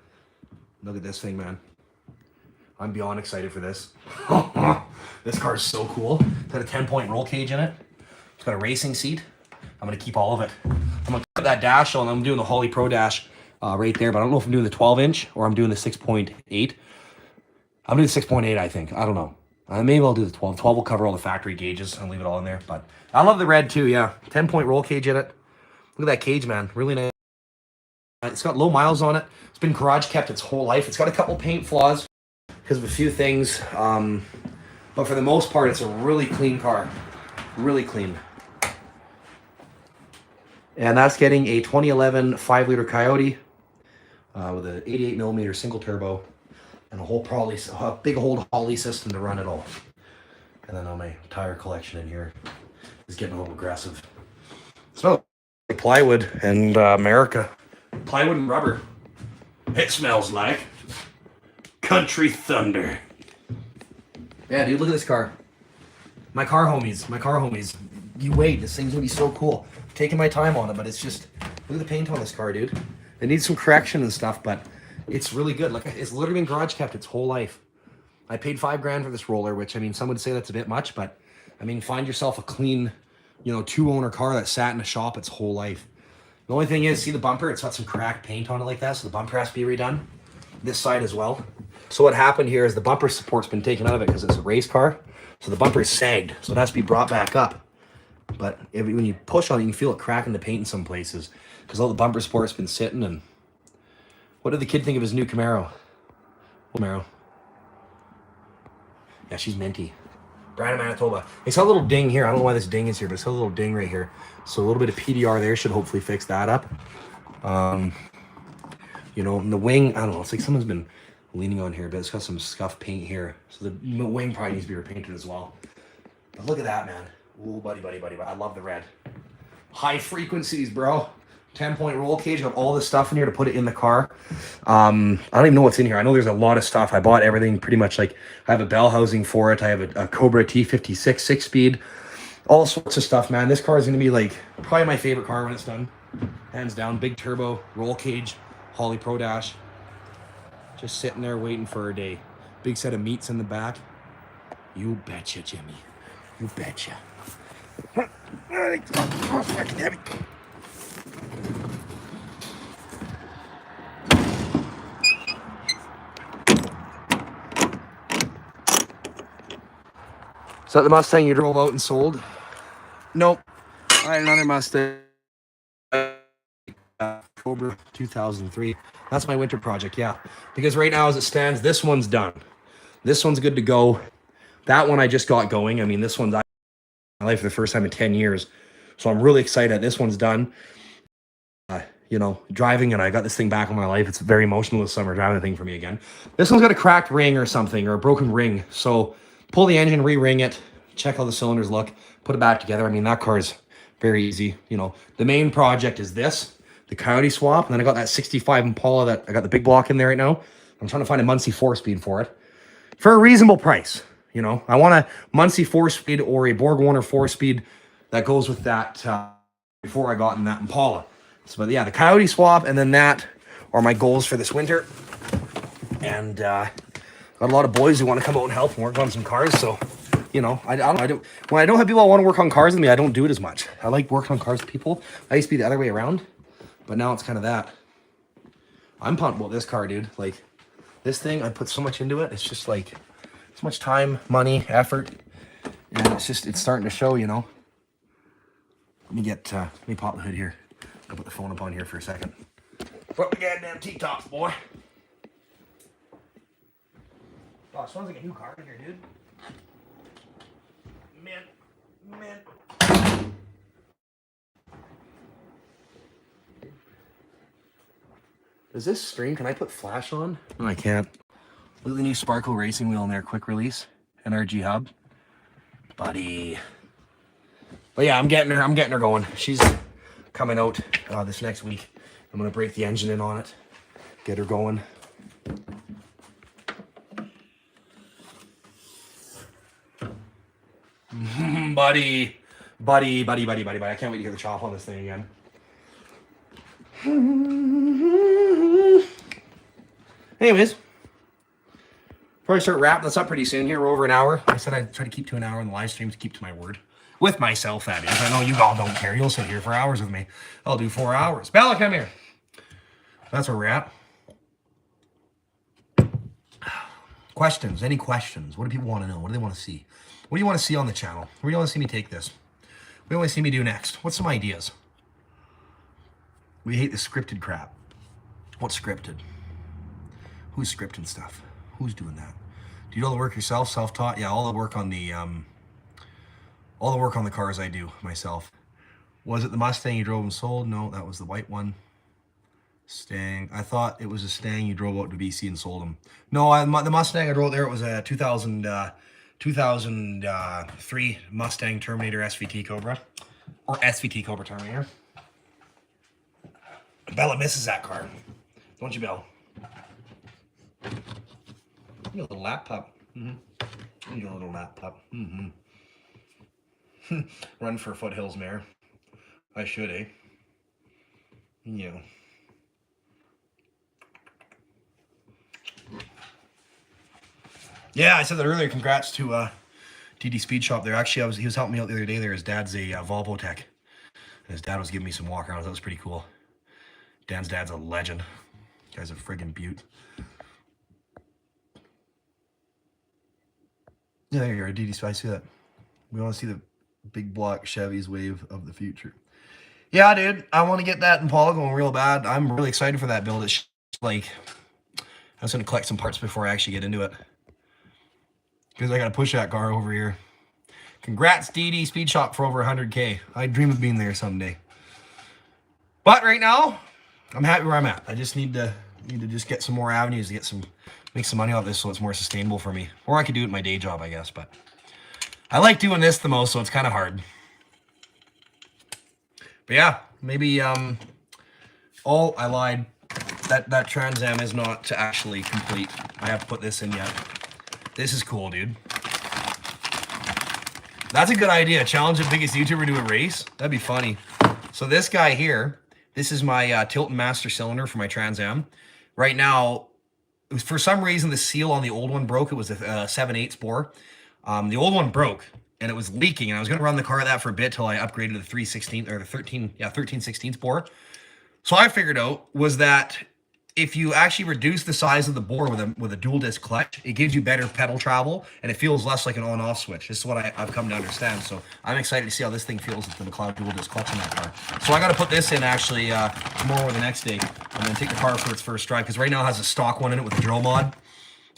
Speaker 1: Look at this thing, man. I'm beyond excited for this. This car is so cool. It's got a 10-point roll cage in it. It's got a racing seat. I'm going to keep all of it. I'm going to cut that dash on. I'm doing the Holly Pro Dash right there, but I don't know if I'm doing the 12-inch or I'm doing the 6.8. I'm doing the 6.8, I think. I don't know. Maybe I'll do the 12. 12 will cover all the factory gauges and leave it all in there. But I love the red too, yeah. 10-point roll cage in it. Look at that cage, man. Really nice. It's got low miles on it. It's been garage kept its whole life. It's got a couple paint flaws because of a few things. But for the most part, it's a really clean car. Really clean. And that's getting a 2011 5-liter Coyote with an 88mm single turbo and a whole a big old Holly system to run it all. And then my tire collection in here is getting a little aggressive. So plywood and America. Plywood and rubber. It smells like country thunder. Yeah, dude, look at this car. My car homies. You wait, this thing's gonna be so cool. I'm taking my time on it, but it's just, look at the paint on this car, dude. It needs some correction and stuff, but it's really good. Like, it's literally been garage kept its whole life. I paid $5,000 for this roller, which, I mean, some would say that's a bit much, but I mean, find yourself a clean, you know, 2-owner car that sat in a shop its whole life. The only thing is, see the bumper? It's got some cracked paint on it like that, so the bumper has to be redone. This side as well. So what happened here is the bumper support's been taken out of it because it's a race car. So the bumper is sagged, so it has to be brought back up. But when you push on it, you can feel it cracking the paint in some places because all the bumper support's been sitting. And what did the kid think of his new Camaro? Camaro. Yeah, she's minty. Brand of Manitoba. It's got a little ding here. I don't know why this ding is here, but it's got a little ding right here. So a little bit of PDR there should hopefully fix that up. You know, and the wing, I don't know, it's like someone's been leaning on here, but it's got some scuff paint here. So the wing probably needs to be repainted as well. But look at that, man. Ooh, buddy. I love the red. High frequencies, bro. 10-point roll cage. Got all this stuff in here to put it in the car. I don't even know what's in here. I know there's a lot of stuff. I bought everything pretty much. Like, I have a bell housing for it. I have a Cobra T56 6-speed. All sorts of stuff, man. This car is going to be, like, probably my favorite car when it's done. Hands down. Big turbo, roll cage, Holly Pro Dash. Just sitting there waiting for a day. Big set of meats in the back. You betcha, Jimmy. You betcha. Is that the Mustang you drove out and sold? Nope. I had another Mustang. October 2003. That's my winter project, yeah. Because right now, as it stands, this one's done. This one's good to go. That one I just got going. I mean, this one's my life for the first time in 10 years. So I'm really excited. This one's done. You know, driving, and I got this thing back in my life. It's very emotional this summer, driving the thing for me again. This one's got a cracked ring or something, or a broken ring. So pull the engine, re-ring it, check how the cylinders look, put it back together. I mean, that car's very easy. You know, the main project is this, the Coyote swap. And then I got that 65 Impala that I got the big block in there right now. I'm trying to find a Muncie 4-speed for it for a reasonable price. You know, I want a Muncie 4-speed or a Borg Warner 4-speed that goes with that before I got in that Impala. So, but yeah, the Coyote swap and then that are my goals for this winter. And got a lot of boys who want to come out and help and work on some cars. So, you know, I don't. When I don't have people that want to work on cars with me, I don't do it as much. I like working on cars with people. I used to be the other way around, but now it's kind of that. I'm pumped about this car, dude. Like this thing, I put so much into it. It's just like so much time, money, effort, and it's starting to show. You know. Let me pop the hood here. I'll put the phone up on here for a second. Put the goddamn T-tops, boy. Oh, it sounds like a new car in here, dude. Man. Does this stream? Can I put flash on? No, I can't. Look at the new Sparkle racing wheel in there. Quick release. NRG hub. Buddy. But yeah, I'm getting her going. She's coming out this next week. I'm gonna break the engine in on it, get her going. buddy. I can't wait to get the chop on this thing again. Anyways, probably start wrapping this up pretty soon here. We're over an hour. I said I'd try to keep to an hour on the live stream to keep to my word. With myself, that is. I know you all don't care. You'll sit here for hours with me. I'll do 4 hours. Bella, come here. That's where we're at. Questions? Any questions? What do people want to know? What do they want to see? What do you want to see on the channel? Where do you want to see me take this? What do you want to see me do next? What's some ideas? We hate the scripted crap. What's scripted? Who's scripting stuff? Who's doing that? Do you do all the work yourself? Self-taught? Yeah, all the work on the cars I do myself. Was it the Mustang you drove and sold? No, that was the white one. Stang. I thought it was a Stang you drove out to BC and sold them. No, the Mustang I drove there, it was a 2003 Mustang Terminator SVT Cobra. Or SVT Cobra Terminator. Bella misses that car. Don't you, Belle? You're a little lap pup. Mm-hmm. You're a little lap pup. Mm-hmm. Run for Foothills Mare. I should, eh? Yeah. Yeah, I said that earlier. Congrats to DD Speed Shop there. Actually, he was helping me out the other day there. His dad's a Volvo tech. And his dad was giving me some walk arounds. That was pretty cool. Dan's dad's a legend. Guy's a friggin' beaut. Yeah, there you are, DD Speed. I see that. We want to see the big block Chevy's wave of the future. Yeah, dude, I want to get that Impala going real bad. I'm really excited for that build. It's like, I was going to collect some parts before I actually get into it. Because I got to push that car over here. Congrats, DD Speed Shop, for over 100K. I dream of being there someday. But right now, I'm happy where I'm at. I just need to just get some more avenues to make some money off this so it's more sustainable for me. Or I could do it in my day job, I guess, but I like doing this the most, so it's kind of hard. But yeah, maybe, I lied. That Trans Am is not actually complete. I have to put this in yet. This is cool, dude. That's a good idea. Challenge the biggest YouTuber to a race. That'd be funny. So this guy here, this is my Tilton Master cylinder for my Trans Am. Right now, it was, for some reason, the seal on the old one broke. It was a 7/8 bore. The old one broke and it was leaking, and I was going to run the car at that for a bit till I upgraded to the 3/16 or the 13/16 bore. So I figured out was that if you actually reduce the size of the bore with a dual disc clutch, it gives you better pedal travel and it feels less like an on-off switch. This is what I've come to understand. So I'm excited to see how this thing feels with the McLeod dual disc clutch in that car. So I got to put this in actually tomorrow or the next day. I'm going to take the car for its first drive because right now it has a stock one in it with a drill mod.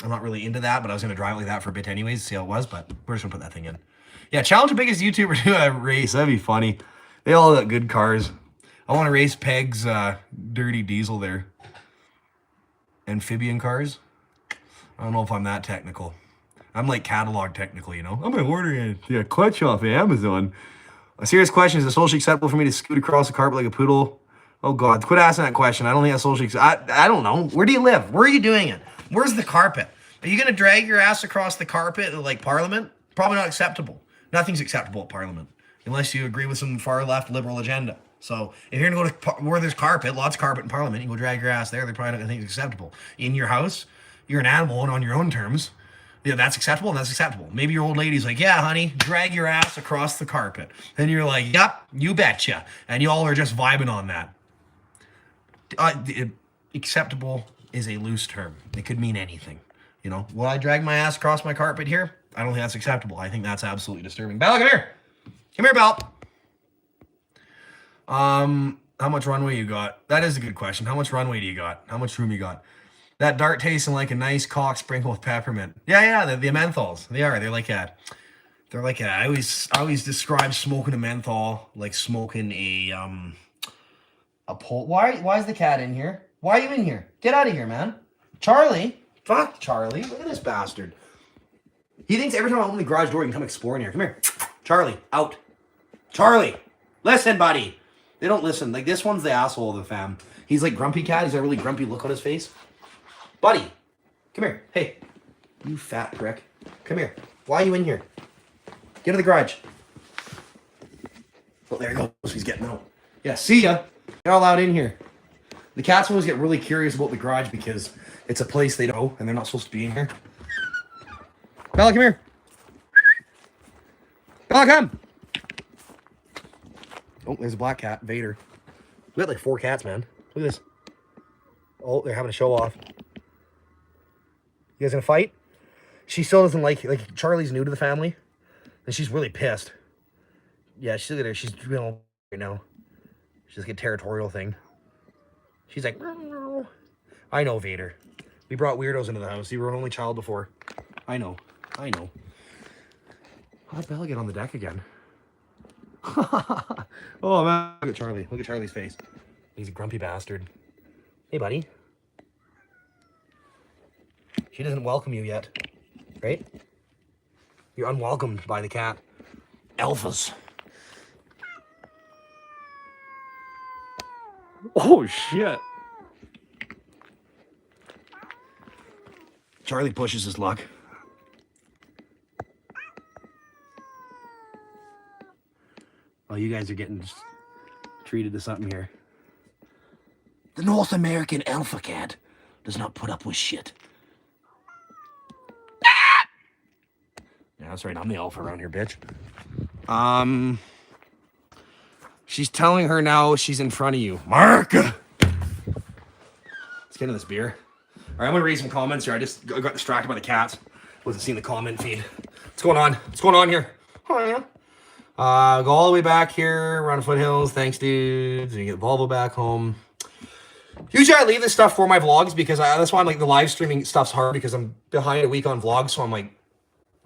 Speaker 1: I'm not really into that, but I was going to drive it like that for a bit anyways to see how it was, but we're just going to put that thing in. Yeah, challenge the biggest YouTuber to a race. That'd be funny. They all got good cars. I want to race Peg's dirty diesel there. Amphibian cars. I don't know if I'm that technical. I'm like catalog technical, you know. I'm ordering a clutch off of Amazon. A serious question: is it socially acceptable for me to scoot across the carpet like a poodle? Oh God, quit asking that question. I don't think that's socially acceptable. I don't know. Where do you live? Where are you doing it? Where's the carpet? Are you gonna drag your ass across the carpet like Parliament? Probably not acceptable. Nothing's acceptable at Parliament unless you agree with some far left liberal agenda. So if you're gonna go to where there's carpet, lots of carpet in Parliament, you go drag your ass there. They're probably not gonna think it's acceptable. In your house, you're an animal and on your own terms. Yeah, that's acceptable and that's acceptable. Maybe your old lady's like, yeah, honey, drag your ass across the carpet. And you're like, yep, you betcha. And y'all are just vibing on that. Acceptable is a loose term. It could mean anything. You know, will I drag my ass across my carpet here? I don't think that's acceptable. I think that's absolutely disturbing. Bella, come here. Come here, Belle. How much runway you got? That is a good question. How much runway do you got? How much room you got? That dart tasting like a nice cock sprinkled with peppermint. Yeah, the menthols. They are. They're like that. They're like that. I always describe smoking a menthol like smoking a pole. Why is the cat in here? Why are you in here? Get out of here, man. Charlie. Fuck Charlie. Look at this bastard. He thinks every time I open the garage door, he can come explore in here. Come here. Charlie, out. Charlie, listen, buddy. They don't listen. Like, this one's the asshole of the fam. He's like Grumpy Cat. He's got a really grumpy look on his face. Buddy, come here. Hey, you fat prick. Come here. Why are you in here? Get to the garage. Oh, there he goes. He's getting out. Yeah, see ya. You're all allowed in here. The cats always get really curious about the garage because it's a place they don't know and they're not supposed to be in here. Bella, come here. Bella, come. Oh, there's a black cat, Vader. We got like 4 cats, man. Look at this. Oh, they're having a show off. You guys gonna fight? She still doesn't like Charlie's new to the family, and she's really pissed. Yeah, she's look at her. She's doing all right now. She's like a territorial thing. She's like, meow. I know, Vader. We brought weirdos into the house. You were an only child before. I know. How'd Bella get on the deck again? Oh man, look at Charlie. Look at Charlie's face. He's a grumpy bastard. Hey, buddy. She doesn't welcome you yet, right? You're unwelcomed by the cat. Alphas. Oh shit. Charlie pushes his luck. Oh, you guys are getting treated to something here. The North American alpha cat does not put up with shit. Yeah, that's right. I'm the alpha around here, bitch. She's telling her now she's in front of you. Mark! Let's get into this beer. All right, I'm gonna read some comments here. I just got distracted by the cats. Wasn't seeing the comment feed. What's going on? What's going on here? Oh, yeah. Go all the way back here, around the foothills. Thanks, dudes. You get Volvo back home. Usually I leave this stuff for my vlogs because that's why I'm like the live streaming stuff's hard because I'm behind a week on vlogs. So I'm like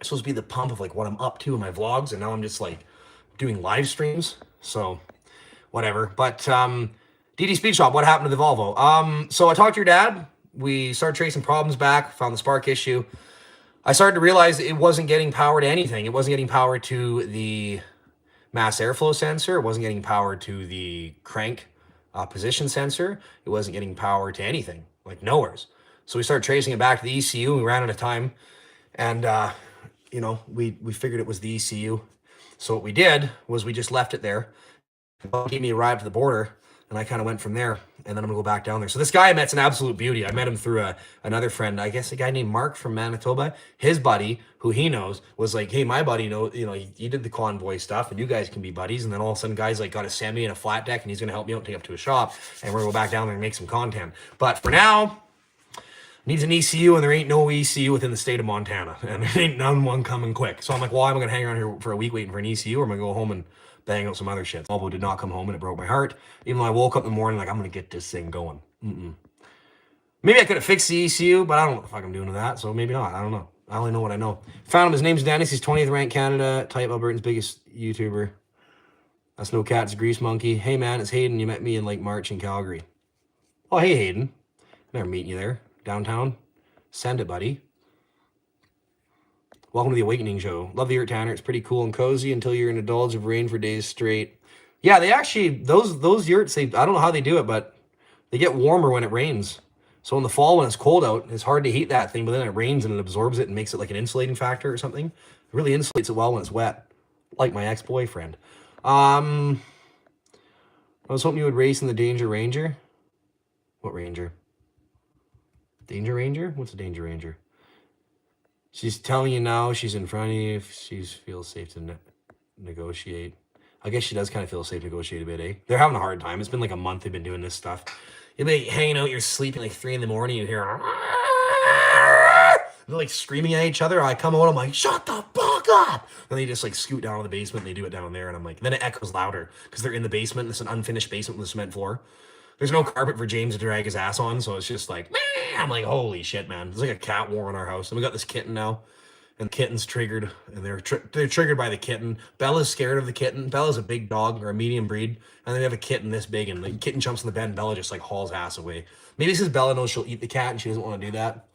Speaker 1: supposed to be the pump of like what I'm up to in my vlogs, and now I'm just like doing live streams. So whatever. But DD Speed Shop, what happened to the Volvo? So I talked to your dad. We started tracing problems back, found the spark issue. I started to realize it wasn't getting power to anything. It wasn't getting power to the mass airflow sensor. It wasn't getting power to the crank position sensor. It wasn't getting power to anything, like nowheres. So we started tracing it back to the ECU. We ran out of time, and you know, we figured it was the ECU. So what we did was we just left it there. He gave me a ride to the border, And I kind of went from there, and then I'm gonna go back down there. So this guy I met's an absolute beauty. I met him through another friend, I guess a guy named Mark from Manitoba. His buddy, who he knows, was like, "Hey, my buddy, he did the convoy stuff, and you guys can be buddies." And then all of a sudden, guys like got a semi and a flat deck, and he's gonna help me out and take up to a shop, and we're gonna go back down there and make some content. But for now, needs an ECU, and there ain't no ECU within the state of Montana, and there ain't none one coming quick. So I'm like, well, I'm gonna hang around here for a week waiting for an ECU, or I'm gonna go home and bang out some other shit. Volvo did not come home, and it broke my heart. Even though I woke up in the morning like, I'm gonna get this thing going. Maybe I could have fixed the ECU, but I don't know what the fuck I'm doing with that, so maybe not. I don't know. I only know what I know. Found him. His name's Dennis. He's 20th ranked Canada, type Alberta's biggest YouTuber. That's no cat, it's Grease Monkey. Hey man, it's Hayden. You met me in like March in Calgary. Oh, hey Hayden. Never meeting you there. Downtown. Send it, buddy. Welcome to the Awakening Show. Love the yurt, Tanner. It's pretty cool and cozy until you're in a indulge of rain for days straight. Yeah, they actually, those yurts, I don't know how they do it, but they get warmer when it rains. So in the fall when it's cold out, it's hard to heat that thing, but then it rains and it absorbs it and makes it like an insulating factor or something. It really insulates it well when it's wet, like my ex-boyfriend. I was hoping you would race in the Danger Ranger. What Ranger? Danger Ranger? What's a Danger Ranger? She's telling you now she's in front of you if she feels safe to negotiate. I guess she does kind of feel safe to negotiate a bit, eh? They're having a hard time. It's been like a month they've been doing this stuff. You'll be hanging out, you're sleeping like 3 a.m, you hear they're like screaming at each other. I come out, I'm like, shut the fuck up! And they just like scoot down to the basement and they do it down there. And I'm like, then it echoes louder because they're in the basement. And it's an unfinished basement with a cement floor. There's no carpet for James to drag his ass on, so it's just like, I'm like, holy shit, man. There's like a cat war in our house. And we got this kitten now. And the kitten's triggered, and they're triggered by the kitten. Bella's scared of the kitten. Bella's a big dog, or a medium breed, and then they have a kitten this big, and the kitten jumps in the bed, and Bella just like hauls ass away. Maybe it's because Bella knows she'll eat the cat, and she doesn't want to do that.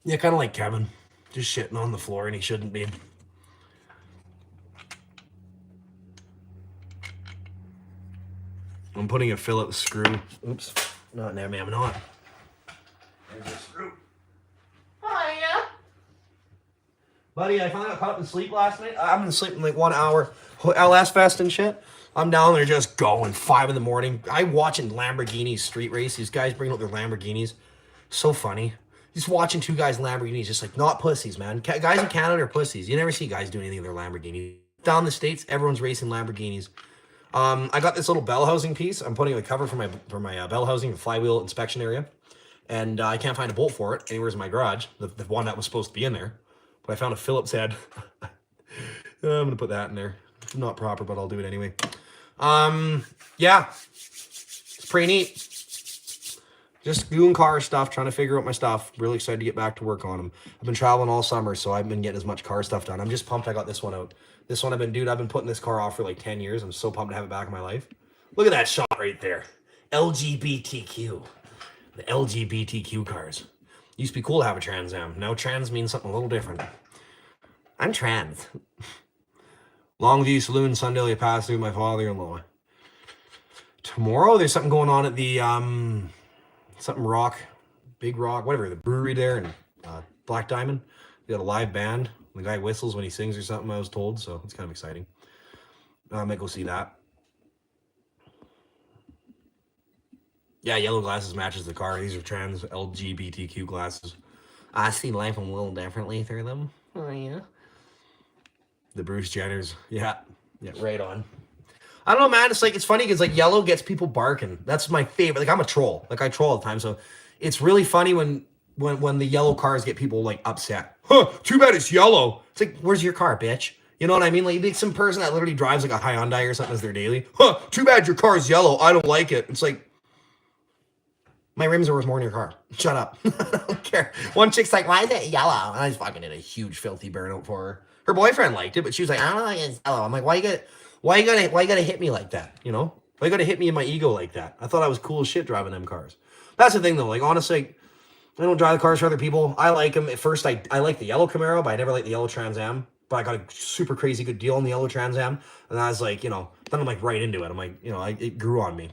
Speaker 1: Yeah, kind of like Kevin. Just shitting on the floor, and he shouldn't be. I'm putting a Phillips screw. Oops. Not there, ma'am, not. There's a screw. Hiya. Buddy, I finally got caught up in sleep last night. I've been sleeping like 1 hour. LS Fest and shit. I'm down there just going 5 a.m. I'm watching Lamborghinis street race. These guys bring out their Lamborghinis. So funny. Just watching 2 guys in Lamborghinis, just like not pussies, man. Guys in Canada are pussies. You never see guys doing anything with their Lamborghinis. Down in the States, everyone's racing Lamborghinis. I got this little bell housing piece. I'm putting a cover for my bell housing, the flywheel inspection area. And I can't find a bolt for it anywhere in my garage. The one that was supposed to be in there. But I found a Phillips head. I'm going to put that in there. It's not proper, but I'll do it anyway. Yeah. It's pretty neat. Just doing car stuff, trying to figure out my stuff. Really excited to get back to work on them. I've been traveling all summer, so I've been getting as much car stuff done. I'm just pumped I got this one out. This one I've been putting this car off for like 10 years. I'm so pumped to have it back in my life. Look at that shot right there. LGBTQ. The LGBTQ cars. Used to be cool to have a Trans Am. Now trans means something a little different. I'm trans. Longview Saloon, Sunday, pass through my father-in-law. Tomorrow, there's something going on at the, something rock, Big Rock, whatever, the brewery there in Black Diamond. They got a live band. The guy whistles when he sings or something, I was told, so it's kind of exciting. I might go see that. Yeah, yellow glasses matches the car. These are trans LGBTQ glasses. I see life a little differently through them. Oh, yeah. The Bruce Jenners. Yeah, right on. I don't know, man. It's like, it's funny because like yellow gets people barking. That's my favorite. Like I'm a troll. Like I troll all the time. So it's really funny when the yellow cars get people like upset. Huh, too bad it's yellow. It's like, where's your car, bitch? You know what I mean? Like, be some person that literally drives like a Hyundai or something as their daily. Huh, too bad your car's yellow. I don't like it. It's like, my rims are worth more than your car. Shut up. I don't care. One chick's like, why is it yellow? And I just fucking did a huge filthy burnout for her. Her boyfriend liked it, but she was like, I don't like it's yellow. I'm like, why you gotta hit me like that? You know? Why you gotta hit me in my ego like that? I thought I was cool as shit driving them cars. That's the thing though. Like honestly, I don't drive the cars for other people. I like them. At first, I like the yellow Camaro, but I never liked the yellow Trans Am. But I got a super crazy good deal on the yellow Trans Am. And I was like, you know, then I'm like right into it. I'm like, you know, it grew on me.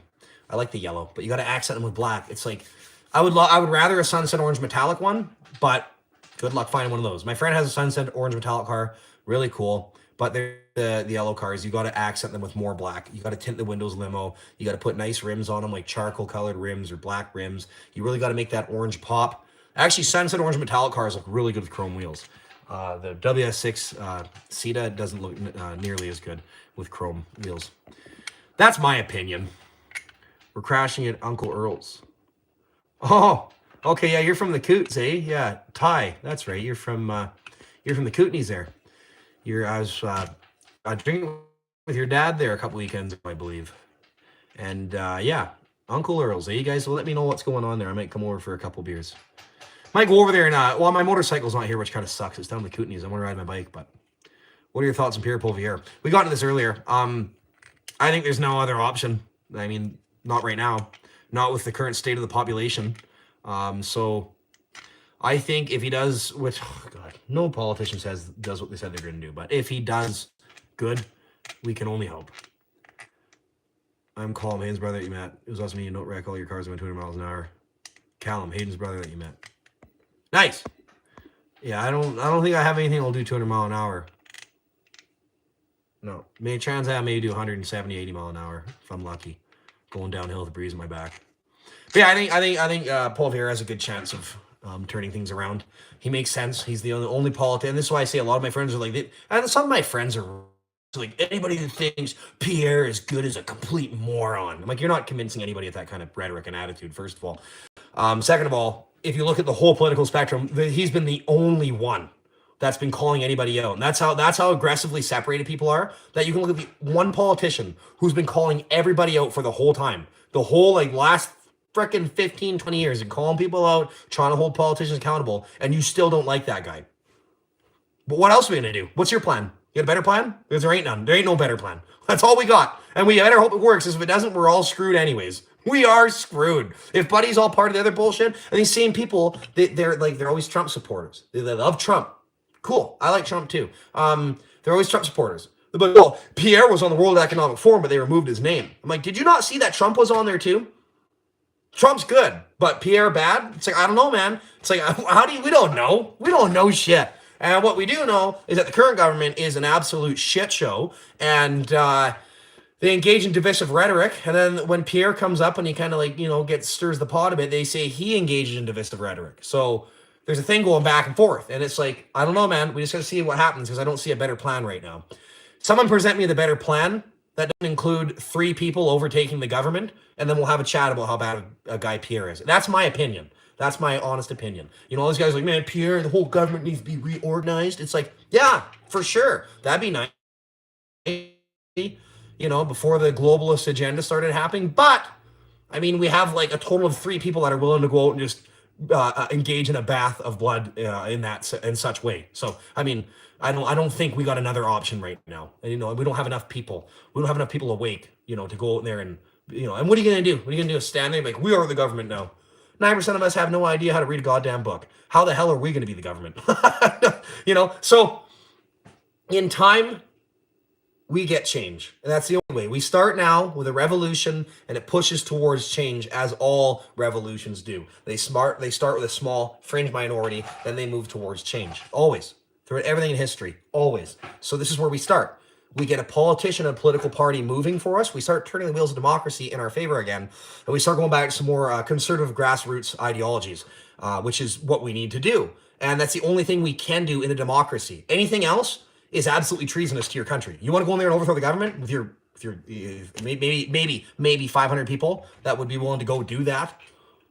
Speaker 1: I like the yellow, but you got to accent them with black. It's like, I would rather a Sunset Orange metallic one, but good luck finding one of those. My friend has a Sunset Orange metallic car. Really cool. but they're the yellow cars. You got to accent them with more black. You got to tint the windows limo. You got to put nice rims on them, like charcoal colored rims or black rims. You really got to make that orange pop. Actually, sunset orange metallic cars look really good with chrome wheels. The WS6 Ceta doesn't look nearly as good with chrome wheels. That's my opinion. We're crashing at Uncle Earl's. Oh, okay, yeah, you're from the Coots, eh? Yeah, Ty, that's right. You're from the Kootenays there. I was drinking with your dad there a couple weekends ago, I believe. And yeah, Uncle Earl's, eh? You guys will let me know what's going on there. I might come over for a couple beers. Might go over there and well, my motorcycle's not here, which kind of sucks. It's down the Kootenays. I want to ride my bike, but what are your thoughts on Pierre Poilievre? We got into this earlier. I think there's no other option. I mean, not right now, not with the current state of the population. So I think if he does, which God, no politician does what they said they're going to do, but if he does good, we can only hope. I'm Callum, Hayden's brother that you met. It was awesome you don't wreck all your cars going 200 miles an hour. Callum, Hayden's brother that you met. Nice. Yeah, I don't think I have anything that'll do 200 mile an hour. No, maybe Trans Am may do 170, 80 mile an hour if I'm lucky, going downhill with a breeze in my back. But yeah, I think Poilievre has a good chance of turning things around. He makes sense. He's the only politician. And this is why I say a lot of my friends are like, and some of my friends are like, anybody who thinks Pierre is good is a complete moron. I'm like, you're not convincing anybody with that kind of rhetoric and attitude, first of all. Second of all, if you look at the whole political spectrum, he's been the only one that's been calling anybody out. And that's how aggressively separated people are, that you can look at the one politician who's been calling everybody out for the whole time. The whole last freaking 15, 20 years and calling people out, trying to hold politicians accountable, and you still don't like that guy. But what else are we going to do? What's your plan? You got a better plan? Because there ain't none. There ain't no better plan. That's all we got. And we better hope it works, because if it doesn't, we're all screwed anyways. We are screwed. If Buddy's all part of the other bullshit, and these same people, they're always Trump supporters. They love Trump. Cool. I like Trump too. They're always Trump supporters. But well, Pierre was on the World Economic Forum, but they removed his name. I'm like, did you not see that Trump was on there too? Trump's good, but Pierre bad? It's like, I don't know, man. It's like, we don't know. We don't know shit. And what we do know is that the current government is an absolute shit show, and they engage in divisive rhetoric. And then when Pierre comes up and he kind of stirs the pot a bit, they say he engages in divisive rhetoric. So there's a thing going back and forth, and it's like, I don't know, man. We just got to see what happens, because I don't see a better plan right now. Someone present me the better plan that doesn't include 3 people overtaking the government, and then we'll have a chat about how bad a guy Pierre is. That's my opinion. That's my honest opinion. You know, all these guys are like, man, Pierre, the whole government needs to be reorganized. It's like, yeah, for sure. That'd be nice, you know, before the globalist agenda started happening. But, I mean, we have a total of 3 people that are willing to go out and just engage in a bath of blood in such way. So, I mean, I don't think we got another option right now. And, you know, we don't have enough people. We don't have enough people awake, you know, to go out there and, you know, and what are you going to do? What are you going to do? Stand there and be like, we are the government now. 9% of us have no idea how to read a goddamn book. How the hell are we going to be the government? You know, so in time, we get change. And that's the only way. We start now with a revolution, and it pushes towards change, as all revolutions do. They start with a small fringe minority, then they move towards change. Always. Through everything in history. Always. So this is where we start. We get a politician and a political party moving for us. We start turning the wheels of democracy in our favor again. And we start going back to some more conservative grassroots ideologies, which is what we need to do. And that's the only thing we can do in a democracy. Anything else is absolutely treasonous to your country. You want to go in there and overthrow the government with your maybe 500 people that would be willing to go do that,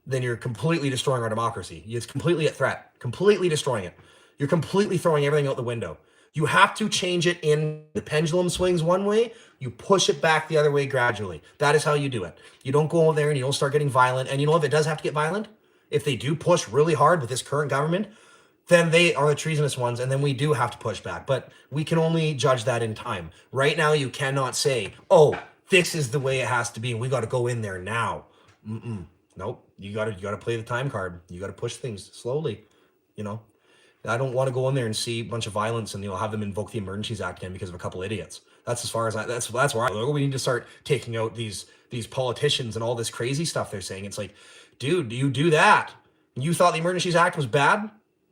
Speaker 1: then you're completely destroying our democracy. It's completely a threat. Completely destroying it. You're completely throwing everything out the window. You have to change it in the pendulum swings one way, you push it back the other way gradually. That is how you do it. You don't go in there and you don't start getting violent. And you know, if it does have to get violent, if they do push really hard with this current government, then they are the treasonous ones, and then we do have to push back. But we can only judge that in time. Right now, you cannot say, oh, this is the way it has to be, and we got to go in there now. Nope. You got to play the time card. You got to push things slowly, you know. I don't want to go in there and see a bunch of violence and, you know, have them invoke the Emergencies Act again because of a couple idiots. That's as far as that's where I look. We need to start taking out these politicians and all this crazy stuff they're saying. It's like, dude, you do that. You thought the Emergencies Act was bad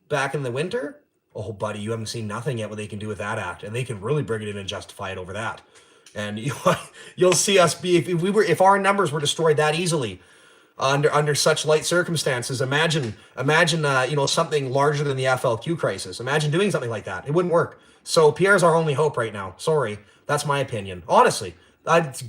Speaker 1: back in the winter? Oh, buddy, you haven't seen nothing yet what they can do with that act, and they can really bring it in and justify it over that. And you'll see us be if our numbers were destroyed that easily under such light circumstances. Imagine something larger than the FLQ crisis. Imagine doing something like that. It wouldn't work. So Pierre's our only hope right now. Sorry, that's my opinion. Honestly,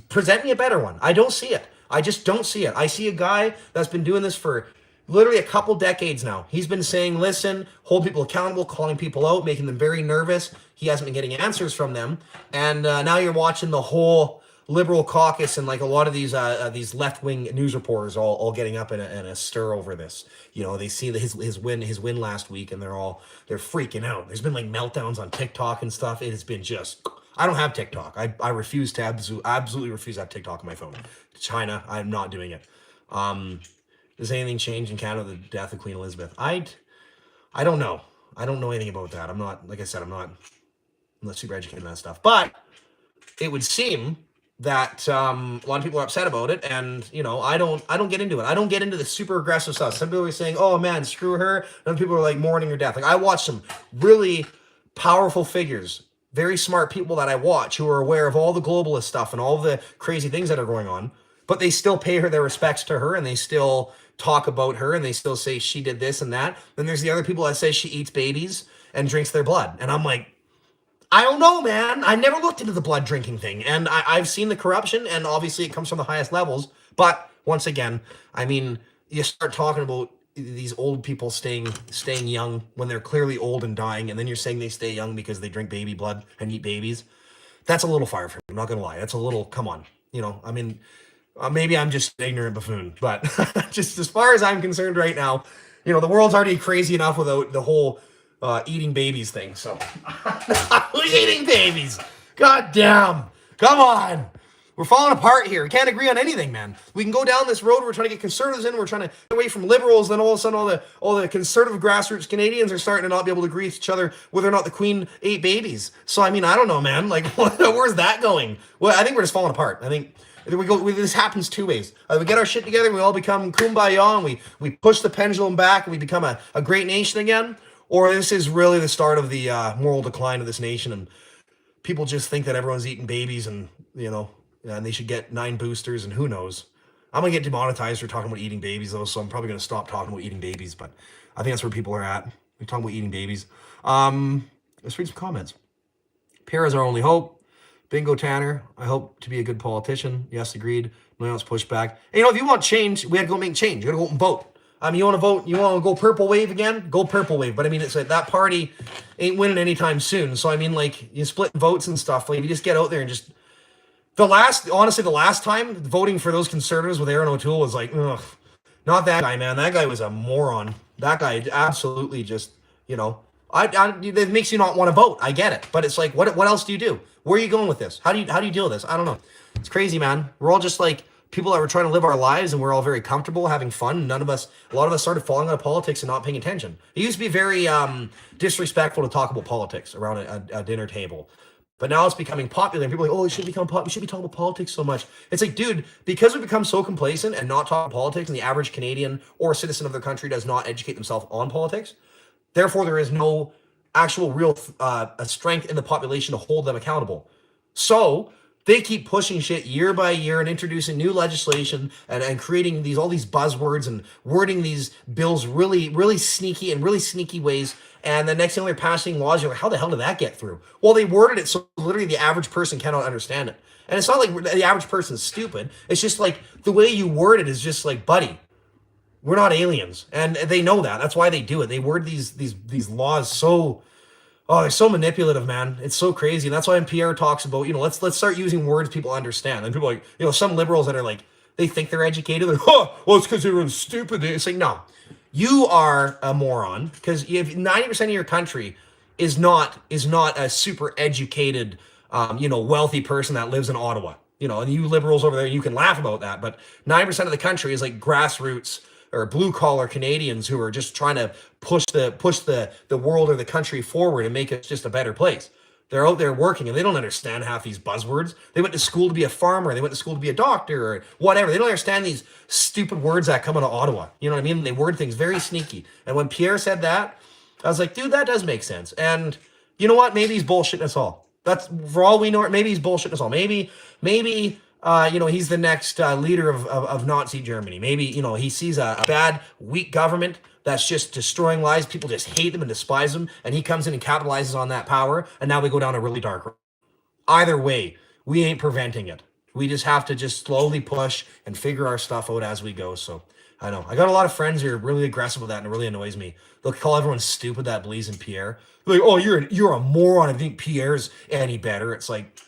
Speaker 1: present me a better one. I don't see it. I just don't see it. I see a guy that's been doing this for literally a couple decades now. He's been saying, listen, hold people accountable, calling people out, making them very nervous. He hasn't been getting answers from them. And now you're watching the whole liberal caucus and like a lot of these left-wing news reporters all getting up in a stir over this. They see his win last week, and they're freaking out. There's been like meltdowns on TikTok and stuff. It has been just... I don't have TikTok. I refuse to absolutely refuse to have TikTok on my phone. China, I'm not doing it. Does anything change in Canada with the death of Queen Elizabeth? I don't know. I don't know anything about that. I'm not, like I said, I'm not super educated on that stuff. But it would seem that a lot of people are upset about it, and I don't get into it. I don't get into the super aggressive stuff. Some people are saying, "Oh man, screw her." And other people are like mourning her death. Like, I watch some really powerful figures, very smart people that I watch who are aware of all the globalist stuff and all the crazy things that are going on, but they still pay her their respects to her, and they still talk about her, and they still say she did this and that. Then there's the other people that say she eats babies and drinks their blood, and I'm like, I don't know, man. I never looked into the blood drinking thing, and I've seen the corruption, and obviously it comes from the highest levels. But once again, I mean, you start talking about these old people staying young when they're clearly old and dying, and then you're saying they stay young because they drink baby blood and eat babies. That's a little far from me, I'm not gonna lie. That's a little, come on. I mean, maybe I'm just an ignorant buffoon, but just as far as I'm concerned right now, the world's already crazy enough without the whole eating babies thing. So who's eating babies? God damn. Come on. We're falling apart here. We can't agree on anything, man. We can go down this road. We're trying to get conservatives in. We're trying to get away from liberals. Then all of a sudden, all the conservative grassroots Canadians are starting to not be able to agree with each other whether or not the Queen ate babies. So, I mean, I don't know, man. Like, where's that going? Well, I think we're just falling apart. I think this happens two ways. We get our shit together, and we all become kumbaya, and we push the pendulum back, and we become a great nation again. Or this is really the start of the moral decline of this nation, and people just think that everyone's eating babies, and and they should get 9 boosters, and who knows. I'm gonna get demonetized for talking about eating babies though, so I'm probably gonna stop talking about eating babies. But I think that's where people are at. We're talking about eating babies. Let's read some comments. Pierre is our only hope. Bingo Tanner, I hope to be a good politician. Yes, agreed. No one else pushed back. And, if you want change, we had to go make change. You gotta go out and vote. You want to vote? You want to go purple wave again? Go purple wave. But I mean, it's like that party ain't winning anytime soon. So I mean, like, you split votes and stuff. Like, you just get out there and just the last time voting for those conservatives with Aaron O'Toole was like, ugh, not that guy, man. That guy was a moron. That guy absolutely just, it makes you not want to vote. I get it, but it's like, what else do you do? Where are you going with this? How do you deal with this? I don't know. It's crazy, man. We're all just like people that were trying to live our lives, and we're all very comfortable having fun. A lot of us started falling out of politics and not paying attention. It used to be very disrespectful to talk about politics around a dinner table. But now it's becoming popular, and people are like, oh, it should become popular. We should be talking about politics so much. It's like, dude, because we've become so complacent and not talking politics, and the average Canadian or citizen of their country does not educate themselves on politics, therefore there is no actual real strength in the population to hold them accountable. So they keep pushing shit year by year and introducing new legislation and creating all these buzzwords and wording these bills really, really sneaky ways. And the next thing they're passing laws, you're like, how the hell did that get through? Well, they worded it so literally the average person cannot understand it. And it's not like the average person is stupid. It's just like the way you word it is just like, buddy, we're not aliens. And they know that. That's why they do it. They word these laws so... Oh, they're so manipulative, man. It's so crazy. And that's why when Pierre talks about, let's start using words people understand. And people are like, some liberals that are like, they think they're educated. They're, well, it's because everyone's stupid. It's like, no, you are a moron, because if 90% of your country is not a super educated, wealthy person that lives in Ottawa. And you liberals over there, you can laugh about that. But 90% of the country is like grassroots or blue collar Canadians who are just trying to push the world or the country forward and make it just a better place. They're out there working, and they don't understand half these buzzwords. They went to school to be a farmer. They went to school to be a doctor or whatever. They don't understand these stupid words that come out of Ottawa. You know what I mean? They word things very sneaky. And when Pierre said that, I was like, dude, that does make sense. And you know what? Maybe he's bullshitting us all. That's for all we know. Maybe he's bullshitting us all. Maybe, he's the next leader of Nazi Germany. Maybe, he sees a bad, weak government that's just destroying lives. People just hate them and despise them. And he comes in and capitalizes on that power. And now we go down a really dark road. Either way, we ain't preventing it. We just have to just slowly push and figure our stuff out as we go. So I know. I got a lot of friends who are really aggressive with that, and it really annoys me. They'll call everyone stupid that believes in Pierre. They're like, oh, you're a moron. I think Pierre's any better. It's like,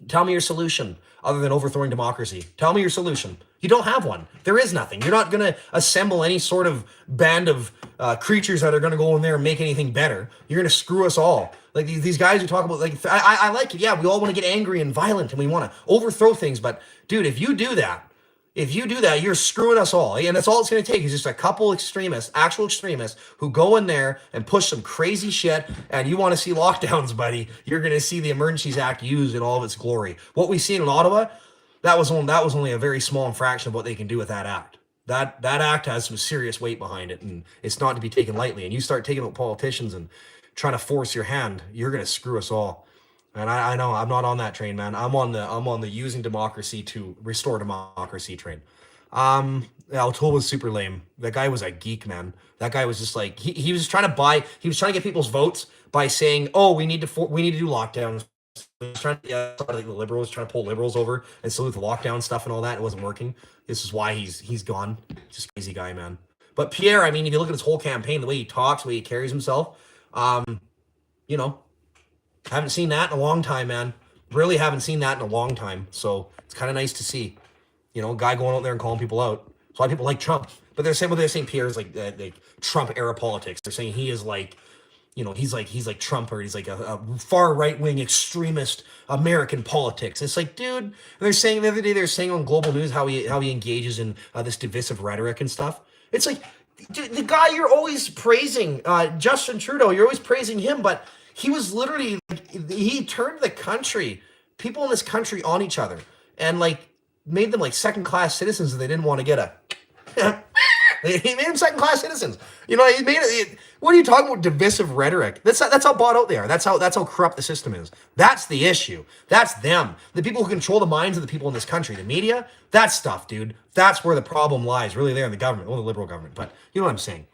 Speaker 1: tell me your solution other than overthrowing democracy. Tell me your solution. You don't have one. There is nothing. You're not going to assemble any sort of band of creatures that are going to go in there and make anything better. You're going to screw us all. Like these guys who talk about, like, I like it. Yeah, we all want to get angry and violent and we want to overthrow things. But dude, if you do that, you're screwing us all. And that's all it's going to take is just a couple extremists, actual extremists, who go in there and push some crazy shit. And you want to see lockdowns, buddy. You're going to see the Emergencies Act used in all of its glory. What we've seen in Ottawa, that was only a very small fraction of what they can do with that act. That act has some serious weight behind it, and it's not to be taken lightly. And you start taking out politicians and trying to force your hand, you're going to screw us all. And I know I'm not on that train, man. I'm on the using democracy to restore democracy train. O'Toole was super lame. That guy was a geek, man. That guy was just like he was trying to get people's votes by saying, "Oh, we need to do lockdowns." He was trying to, like the liberals, trying to pull liberals over and salute the lockdown stuff and all that. It wasn't working. This is why he's gone. Just crazy guy, man. But Pierre, I mean, if you look at his whole campaign, the way he talks, the way he carries himself, haven't seen that in a long time, man. Really haven't seen that in a long time. So it's kind of nice to see, a guy going out there and calling people out. So a lot of people like Trump, but they're saying Pierre is like Trump era politics. They're saying he is like, he's like Trump, or he's like a far right wing extremist American politics. It's like, dude. They're saying the other day on Global News how he engages in this divisive rhetoric and stuff. It's like, dude, the guy you're always praising, Justin Trudeau, you're always praising him, but he was literally, he turned the country, people in this country on each other and made them second-class citizens that they didn't want to get he made them second-class citizens. He made it. What are you talking about? Divisive rhetoric. That's how bought out they are. That's how corrupt the system is. That's the issue. That's them. The people who control the minds of the people in this country, the media, that stuff, dude. That's where the problem lies, really there in the government, the liberal government. But you know what I'm saying.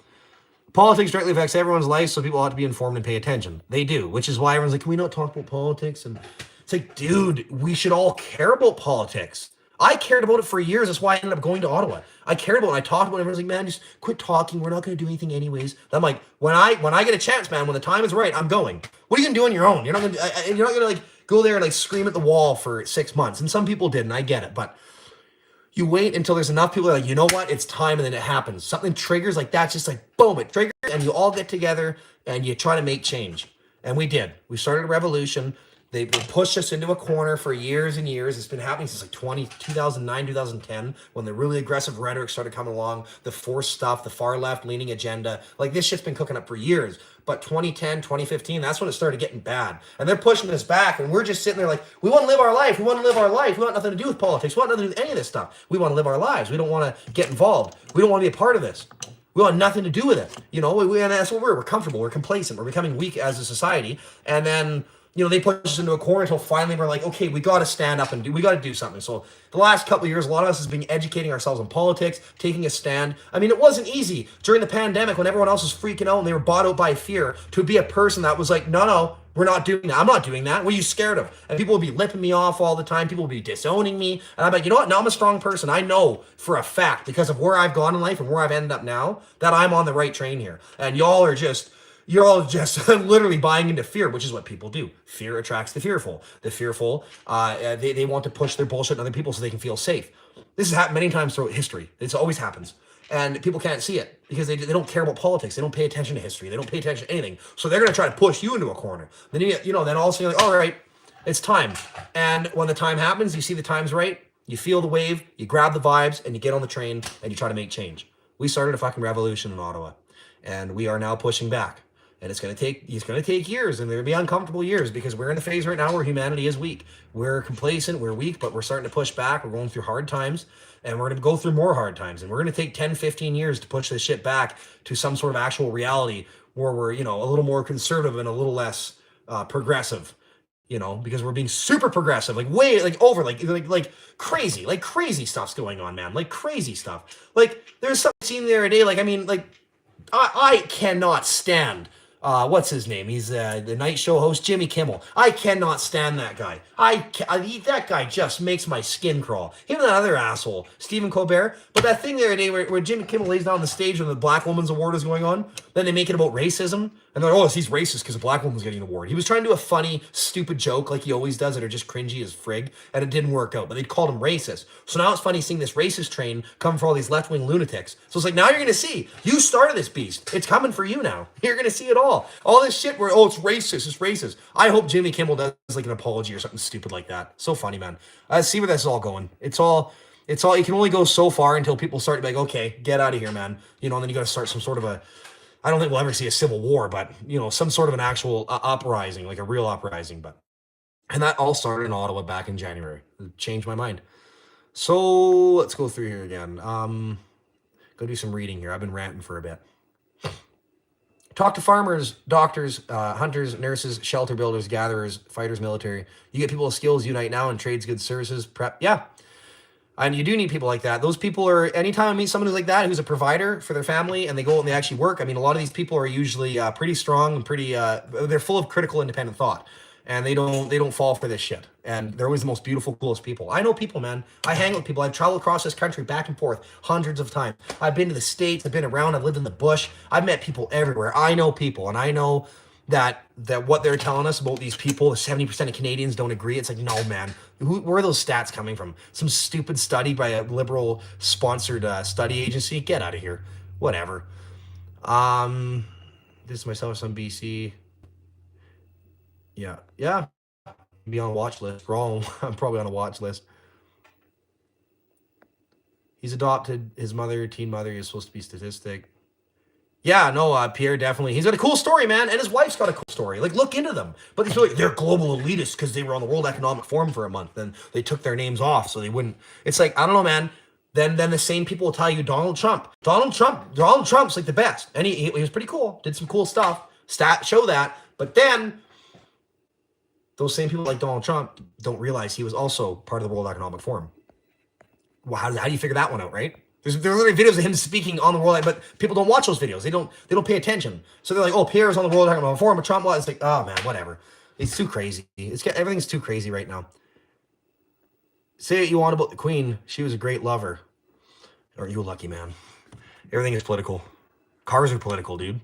Speaker 1: Politics directly affects everyone's life, so people ought to be informed and pay attention. They do, which is why everyone's like, can we not talk about politics? And it's like, dude, we should all care about politics. I cared about it for years. That's why I ended up going to Ottawa. I cared about it. And I talked about it. Everyone's like, man, just quit talking. We're not going to do anything anyways. I'm like, when I get a chance, man, when the time is right, I'm going. What are you going to do on your own? You're not going to go there and scream at the wall for 6 months. And some people did, and I get it. But you wait until there's enough people that are like, you know what, it's time, and then it happens. Something triggers that's just boom, it triggers, and you all get together and you try to make change. And we did. We started a revolution. They pushed us into a corner for years and years. It's been happening since 2009, 2010, when the really aggressive rhetoric started coming along, the forced stuff, the far left leaning agenda. This shit's been cooking up for years. But 2010, 2015, that's when it started getting bad. And they're pushing us back, and we're just sitting there we want to live our life. We want to live our life. We want nothing to do with politics. We want nothing to do with any of this stuff. We want to live our lives. We don't want to get involved. We don't want to be a part of this. We want nothing to do with it. And that's what we're comfortable. We're complacent. We're becoming weak as a society. And then they push us into a corner until finally we're like, okay, we got to stand up and we got to do something. So the last couple of years, a lot of us has been educating ourselves on politics, taking a stand. I mean, it wasn't easy during the pandemic when everyone else was freaking out and they were bought out by fear to be a person that was like, no, we're not doing that. I'm not doing that. What are you scared of? And people would be lipping me off all the time. People would be disowning me. And I'm like, you know what? Now I'm a strong person. I know for a fact, because of where I've gone in life and where I've ended up now, that I'm on the right train here. And you're all just literally buying into fear, which is what people do. Fear attracts the fearful. The fearful, they want to push their bullshit on other people so they can feel safe. This has happened many times throughout history. It always happens. And people can't see it because they don't care about politics. They don't pay attention to history. They don't pay attention to anything. So they're going to try to push you into a corner. Then then all of a sudden you're like, all right, it's time. And when the time happens, you see the time's right, you feel the wave, you grab the vibes, and you get on the train and you try to make change. We started a fucking revolution in Ottawa, and we are now pushing back. And it's going to take years, and they're going to be uncomfortable years, because we're in a phase right now where humanity is weak. We're complacent, we're weak, but we're starting to push back. We're going through hard times, and we're going to go through more hard times. And we're going to take 10, 15 years to push this shit back to some sort of actual reality where we're, you know, a little more conservative and a little less progressive, you know, because we're being super progressive, like way, like over, like crazy stuff's going on, man, like crazy stuff. Like there's something seen the other day, like, I mean, like, I cannot stand what's his name? He's the night show host, Jimmy Kimmel. I cannot stand that guy. That guy just makes my skin crawl. Him and that other asshole, Stephen Colbert. But that thing the other day where Jimmy Kimmel lays down on the stage when the Black Woman's Award is going on, then they make it about racism. And they're like, oh, he's racist because a black woman's getting an award. He was trying to do a funny, stupid joke like he always does that are just cringy as frig, and it didn't work out. But they called him racist. So now it's funny seeing this racist train come for all these left-wing lunatics. So it's like, now you're going to see. You started this beast. It's coming for you now. You're going to see it all. All this shit where, oh, it's racist. I hope Jimmy Kimmel does like an apology or something stupid like that. So funny, man. See where this is all going. It's all, you can only go so far until people start to be like, okay, get out of here, man. You know, and then you got to start some sort of a, I don't think we'll ever see a civil war, but, you know, some sort of an actual uprising, like a real uprising. But, and that all started in Ottawa back in January. It changed my mind. So let's go through here again. Go do some reading here. I've been ranting for a bit. Talk to farmers, doctors, hunters, nurses, shelter builders, gatherers, fighters, military. You get people with skills, unite now, and trades, goods, services, prep. Yeah. And you do need people like that. Those people are, anytime I meet someone who's like that, who's a provider for their family, and they go out and they actually work, I mean, a lot of these people are usually pretty strong and pretty, they're full of critical, independent thought. And they don't fall for this shit. And they're always the most beautiful, coolest people. I know people, man. I hang with people. I've traveled across this country back and forth hundreds of times. I've been to the States. I've been around. I've lived in the bush. I've met people everywhere. I know people, and I know that what they're telling us about these people, 70% of Canadians don't agree. It's like, no, man. Where are those stats coming from? Some stupid study by a liberal sponsored study agency? Get out of here. Whatever. This is myself on BC. Yeah. Be on a watch list. We're all, I'm probably on a watch list. He's adopted. His mother, teen mother, is supposed to be statistic. Yeah, no, Pierre, definitely. He's got a cool story, man, and his wife's got a cool story. Like, look into them. But they feel like they're global elitists because they were on the World Economic Forum for a month, and they took their names off so they wouldn't. It's like, I don't know, man. Then the same people will tell you Donald Trump's like the best, and he was pretty cool. Did some cool stuff. Stats show that. But then those same people like Donald Trump don't realize he was also part of the World Economic Forum. Well, how do you figure that one out, right? There's literally videos of him speaking on the World, but people don't watch those videos. They don't pay attention. So they're like, oh, Pierre's on the World Economic Forum, but Trump was. It's like, oh man, whatever. It's too crazy. Everything's too crazy right now. Say what you want about the Queen. She was a great lover. Aren't you a lucky man? Everything is political. Cars are political, dude.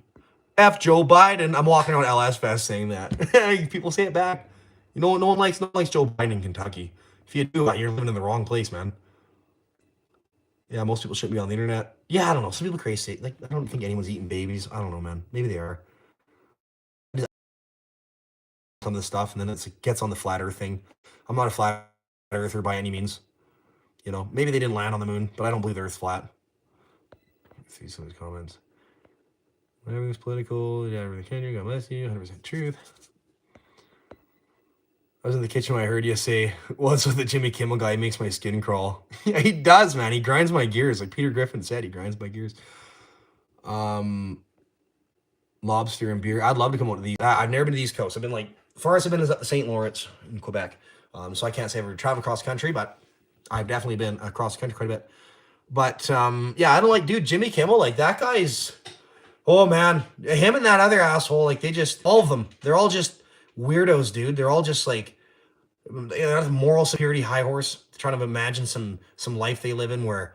Speaker 1: F Joe Biden. I'm walking around LS Fest saying that. People say it back. You know, no one likes Joe Biden in Kentucky. If you do, you're living in the wrong place, man. Yeah, most people shouldn't be on the internet. Yeah, I don't know. Some people crazy. Like, I don't think anyone's eating babies. I don't know, man. Maybe they are. Some of this stuff, and then it gets on the flat earth thing. I'm not a flat earther by any means. You know, maybe they didn't land on the moon, but I don't believe the earth's flat. Let's see some of these comments. Everything's political. Yeah, everything can. God bless you. 100% truth. I was in the kitchen when I heard you say, what's with the Jimmy Kimmel guy? He makes my skin crawl. Yeah, he does, man. He grinds my gears. Like Peter Griffin said, he grinds my gears. Lobster and beer. I'd love to come out to these. I've never been to the East Coast. I've been like, farthest I've been is up the St. Lawrence in Quebec. So I can't say I've ever traveled across country, but I've definitely been across country quite a bit. But yeah, I don't like, dude, Jimmy Kimmel, like that guy's, oh man, him and that other asshole, like they just, all of them, they're all just weirdos, dude. They're all just like, they're on a moral superiority high horse, trying to imagine some life they live in where,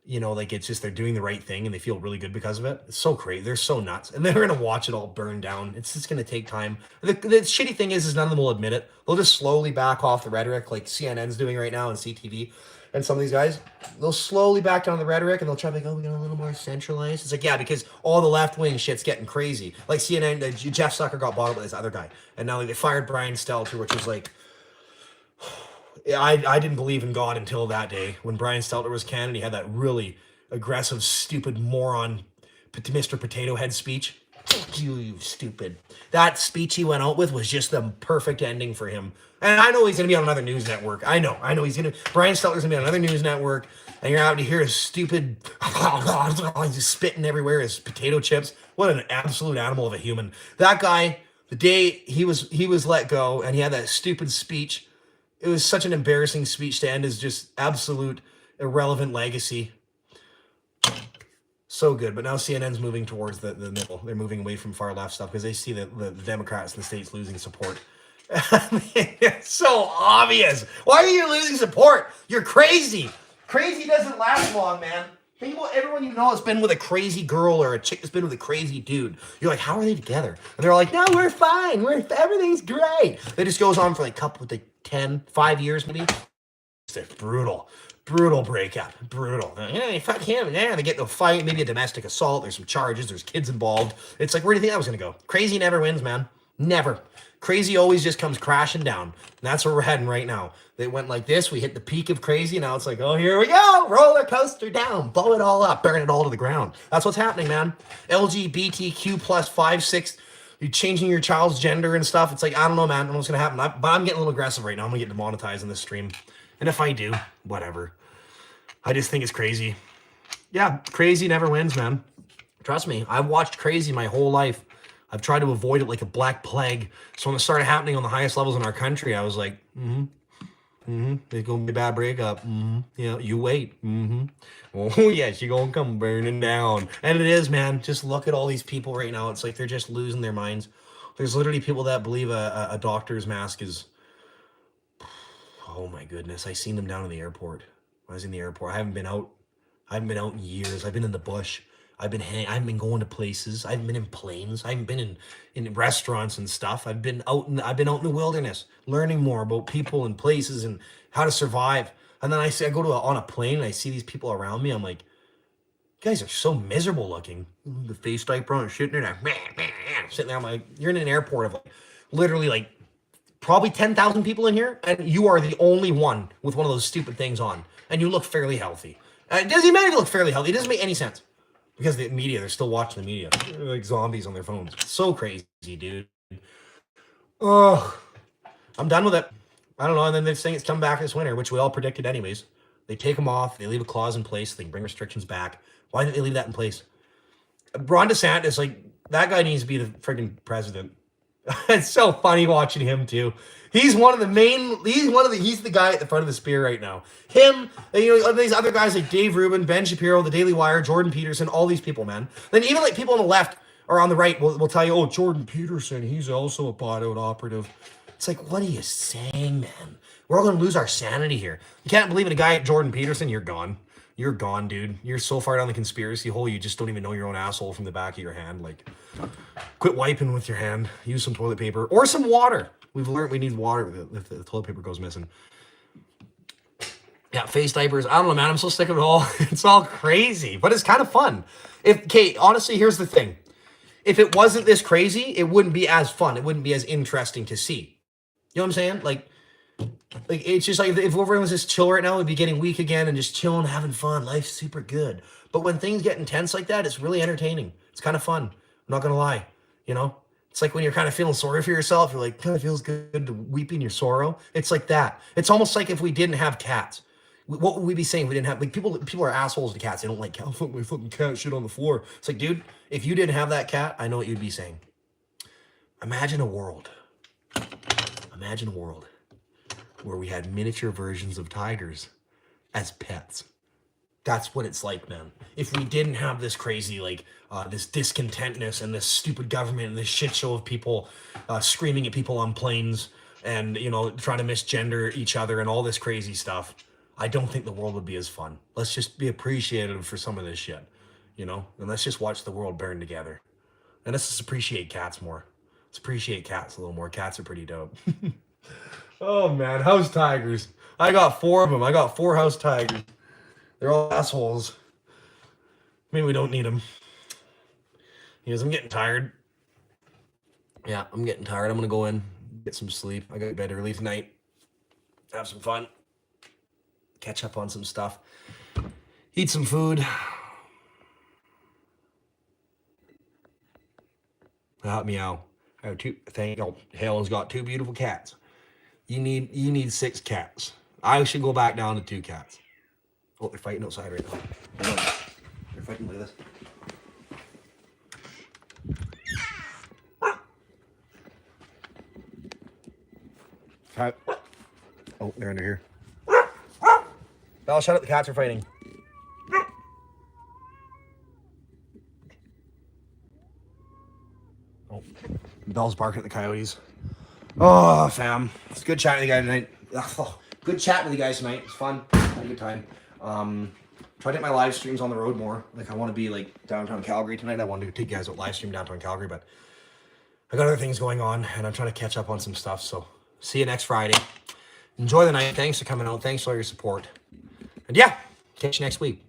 Speaker 1: you know, like it's just they're doing the right thing and they feel really good because of it. It's so crazy. They're so nuts. And they're going to watch it all burn down. It's just going to take time. The shitty thing is none of them will admit it. They'll just slowly back off the rhetoric like CNN's doing right now and CTV. And some of these guys, they'll slowly back down the rhetoric and they'll try to go, we got a little more centralized. It's like, yeah, because all the left-wing shit's getting crazy. Like CNN, Jeff Zucker got bought up by this other guy. And now they fired Brian Stelter, which was like, I didn't believe in God until that day when Brian Stelter was canned and he had that really aggressive, stupid moron Mr. Potato Head speech. Fuck you, you stupid. That speech he went out with was just the perfect ending for him. And I know he's going to be on another news network. I know he's going to, Brian Stelter's going to be on another news network and you're out to hear his stupid, he's spitting everywhere, his potato chips. What an absolute animal of a human. That guy, the day he was let go and he had that stupid speech, it was such an embarrassing speech to end his just absolute irrelevant legacy. So good, but now CNN's moving towards the middle. They're moving away from far left stuff because they see the Democrats in the states losing support. It's so obvious. Why are you losing support? You're crazy. Crazy doesn't last long, man. Think about everyone you know that's been with a crazy girl or a chick that's been with a crazy dude. You're like, how are they together? And they're like, no, we're fine. Everything's great. It just goes on for like 5 years maybe. It's brutal breakup. Brutal. Yeah, fuck him. Yeah, they get into a fight, maybe a domestic assault. There's some charges. There's kids involved. It's like, where do you think that was going to go? Crazy never wins, man. Never. Crazy always just comes crashing down. And that's where we're heading right now. They went like this. We hit the peak of crazy. Now it's like, oh, here we go. Roller coaster down. Blow it all up. Burn it all to the ground. That's what's happening, man. LGBTQ plus 5, 6. You're changing your child's gender and stuff. It's like, I don't know, man. I don't know what's going to happen. But I'm getting a little aggressive right now. I'm going to get demonetized in this stream. And if I do, whatever. I just think it's crazy. Yeah, crazy never wins, man. Trust me, I've watched crazy my whole life. I've tried to avoid it like a black plague. So when it started happening on the highest levels in our country, I was like, it's going to be a bad breakup. Yeah, you wait. Oh, yes, you're going to come burning down. And it is, man. Just look at all these people right now. It's like they're just losing their minds. There's literally people that believe a doctor's mask is... Oh, my goodness. I seen them down in the airport. I was in the airport. I haven't been out in years. I've been in the bush. I've been going to places. I haven't been in planes. I haven't been in restaurants and stuff. I've been out in the wilderness, learning more about people and places and how to survive. And then I go on a plane and I see these people around me. I'm like, you guys are so miserable looking. The face diaper on, sitting there, sitting there. I'm like, you're in an airport of literally like probably 10,000 people in here, and you are the only one with one of those stupid things on. And you look fairly healthy. It doesn't matter if you look fairly healthy. It doesn't make any sense. Because the media, they're still watching the media. They're like zombies on their phones. It's so crazy, dude. Oh, I'm done with it. I don't know. And then they're saying it's coming back this winter, which we all predicted anyways. They take them off. They leave a clause in place. They can bring restrictions back. Why didn't they leave that in place? Ron DeSantis, like, that guy needs to be the freaking president. It's so funny watching him too. He's the guy at the front of the spear right now. Him, you know, these other guys like Dave Rubin, Ben Shapiro, the Daily Wire, Jordan Peterson, all these people, man. Then even like people on the left or on the right will tell you, oh, Jordan Peterson, he's also a bot-out operative. It's like, what are you saying, man? We're all going to lose our sanity here. You can't believe in a guy like Jordan Peterson, you're gone. You're gone, dude. You're so far down the conspiracy hole, you just don't even know your own asshole from the back of your hand. Like, quit wiping with your hand. Use some toilet paper or some water. We've learned we need water if the toilet paper goes missing. Yeah, face diapers. I don't know, man. I'm so sick of it all. It's all crazy, but it's kind of fun. Honestly, here's the thing. If it wasn't this crazy, it wouldn't be as fun. It wouldn't be as interesting to see. You know what I'm saying? Like it's just like if everyone was just chill right now, we'd be getting weak again and just chilling, having fun. Life's super good. But when things get intense like that, it's really entertaining. It's kind of fun. I'm not gonna lie. You know? It's like when you're kind of feeling sorry for yourself, you're like, kind of feels good to weep in your sorrow. It's like that. It's almost like if we didn't have cats. What would we be saying if we didn't have, like, people are assholes to cats. They don't like, oh, fuck my fucking cat shit on the floor. It's like, dude, if you didn't have that cat, I know what you'd be saying. Imagine a world where we had miniature versions of tigers as pets. That's what it's like, man. If we didn't have this crazy, like, this discontentness and this stupid government and this shit show of people screaming at people on planes and, you know, trying to misgender each other and all this crazy stuff, I don't think the world would be as fun. Let's just be appreciative for some of this shit, you know? And let's just watch the world burn together. And let's just appreciate cats more. Let's appreciate cats a little more. Cats are pretty dope. Oh, man. House tigers. I got 4 of them. I got 4 house tigers. They're all assholes. Maybe we don't need them. Because I'm getting tired. Yeah, I'm getting tired. I'm going to go in, get some sleep. I got to bed early tonight. Have some fun. Catch up on some stuff. Eat some food. Meow. I have 2. Helen's got 2 beautiful cats. You need 6 cats. I should go back down to 2 cats. Oh, they're fighting outside right now. They're fighting. Look at this. Cat. Oh, they're under here. Belle, shut up. The cats are fighting. Oh, Belle's barking at the coyotes. Oh, fam. It's good chatting with you guys tonight. Oh, good chatting with you guys tonight. It's fun. Had a good time. Try to get my live streams on the road more. Like, I want to be, like, downtown Calgary tonight. I wanted to take you guys out live stream downtown Calgary, but I got other things going on, and I'm trying to catch up on some stuff. So, see you next Friday. Enjoy the night. Thanks for coming out. Thanks for all your support. And yeah, catch you next week.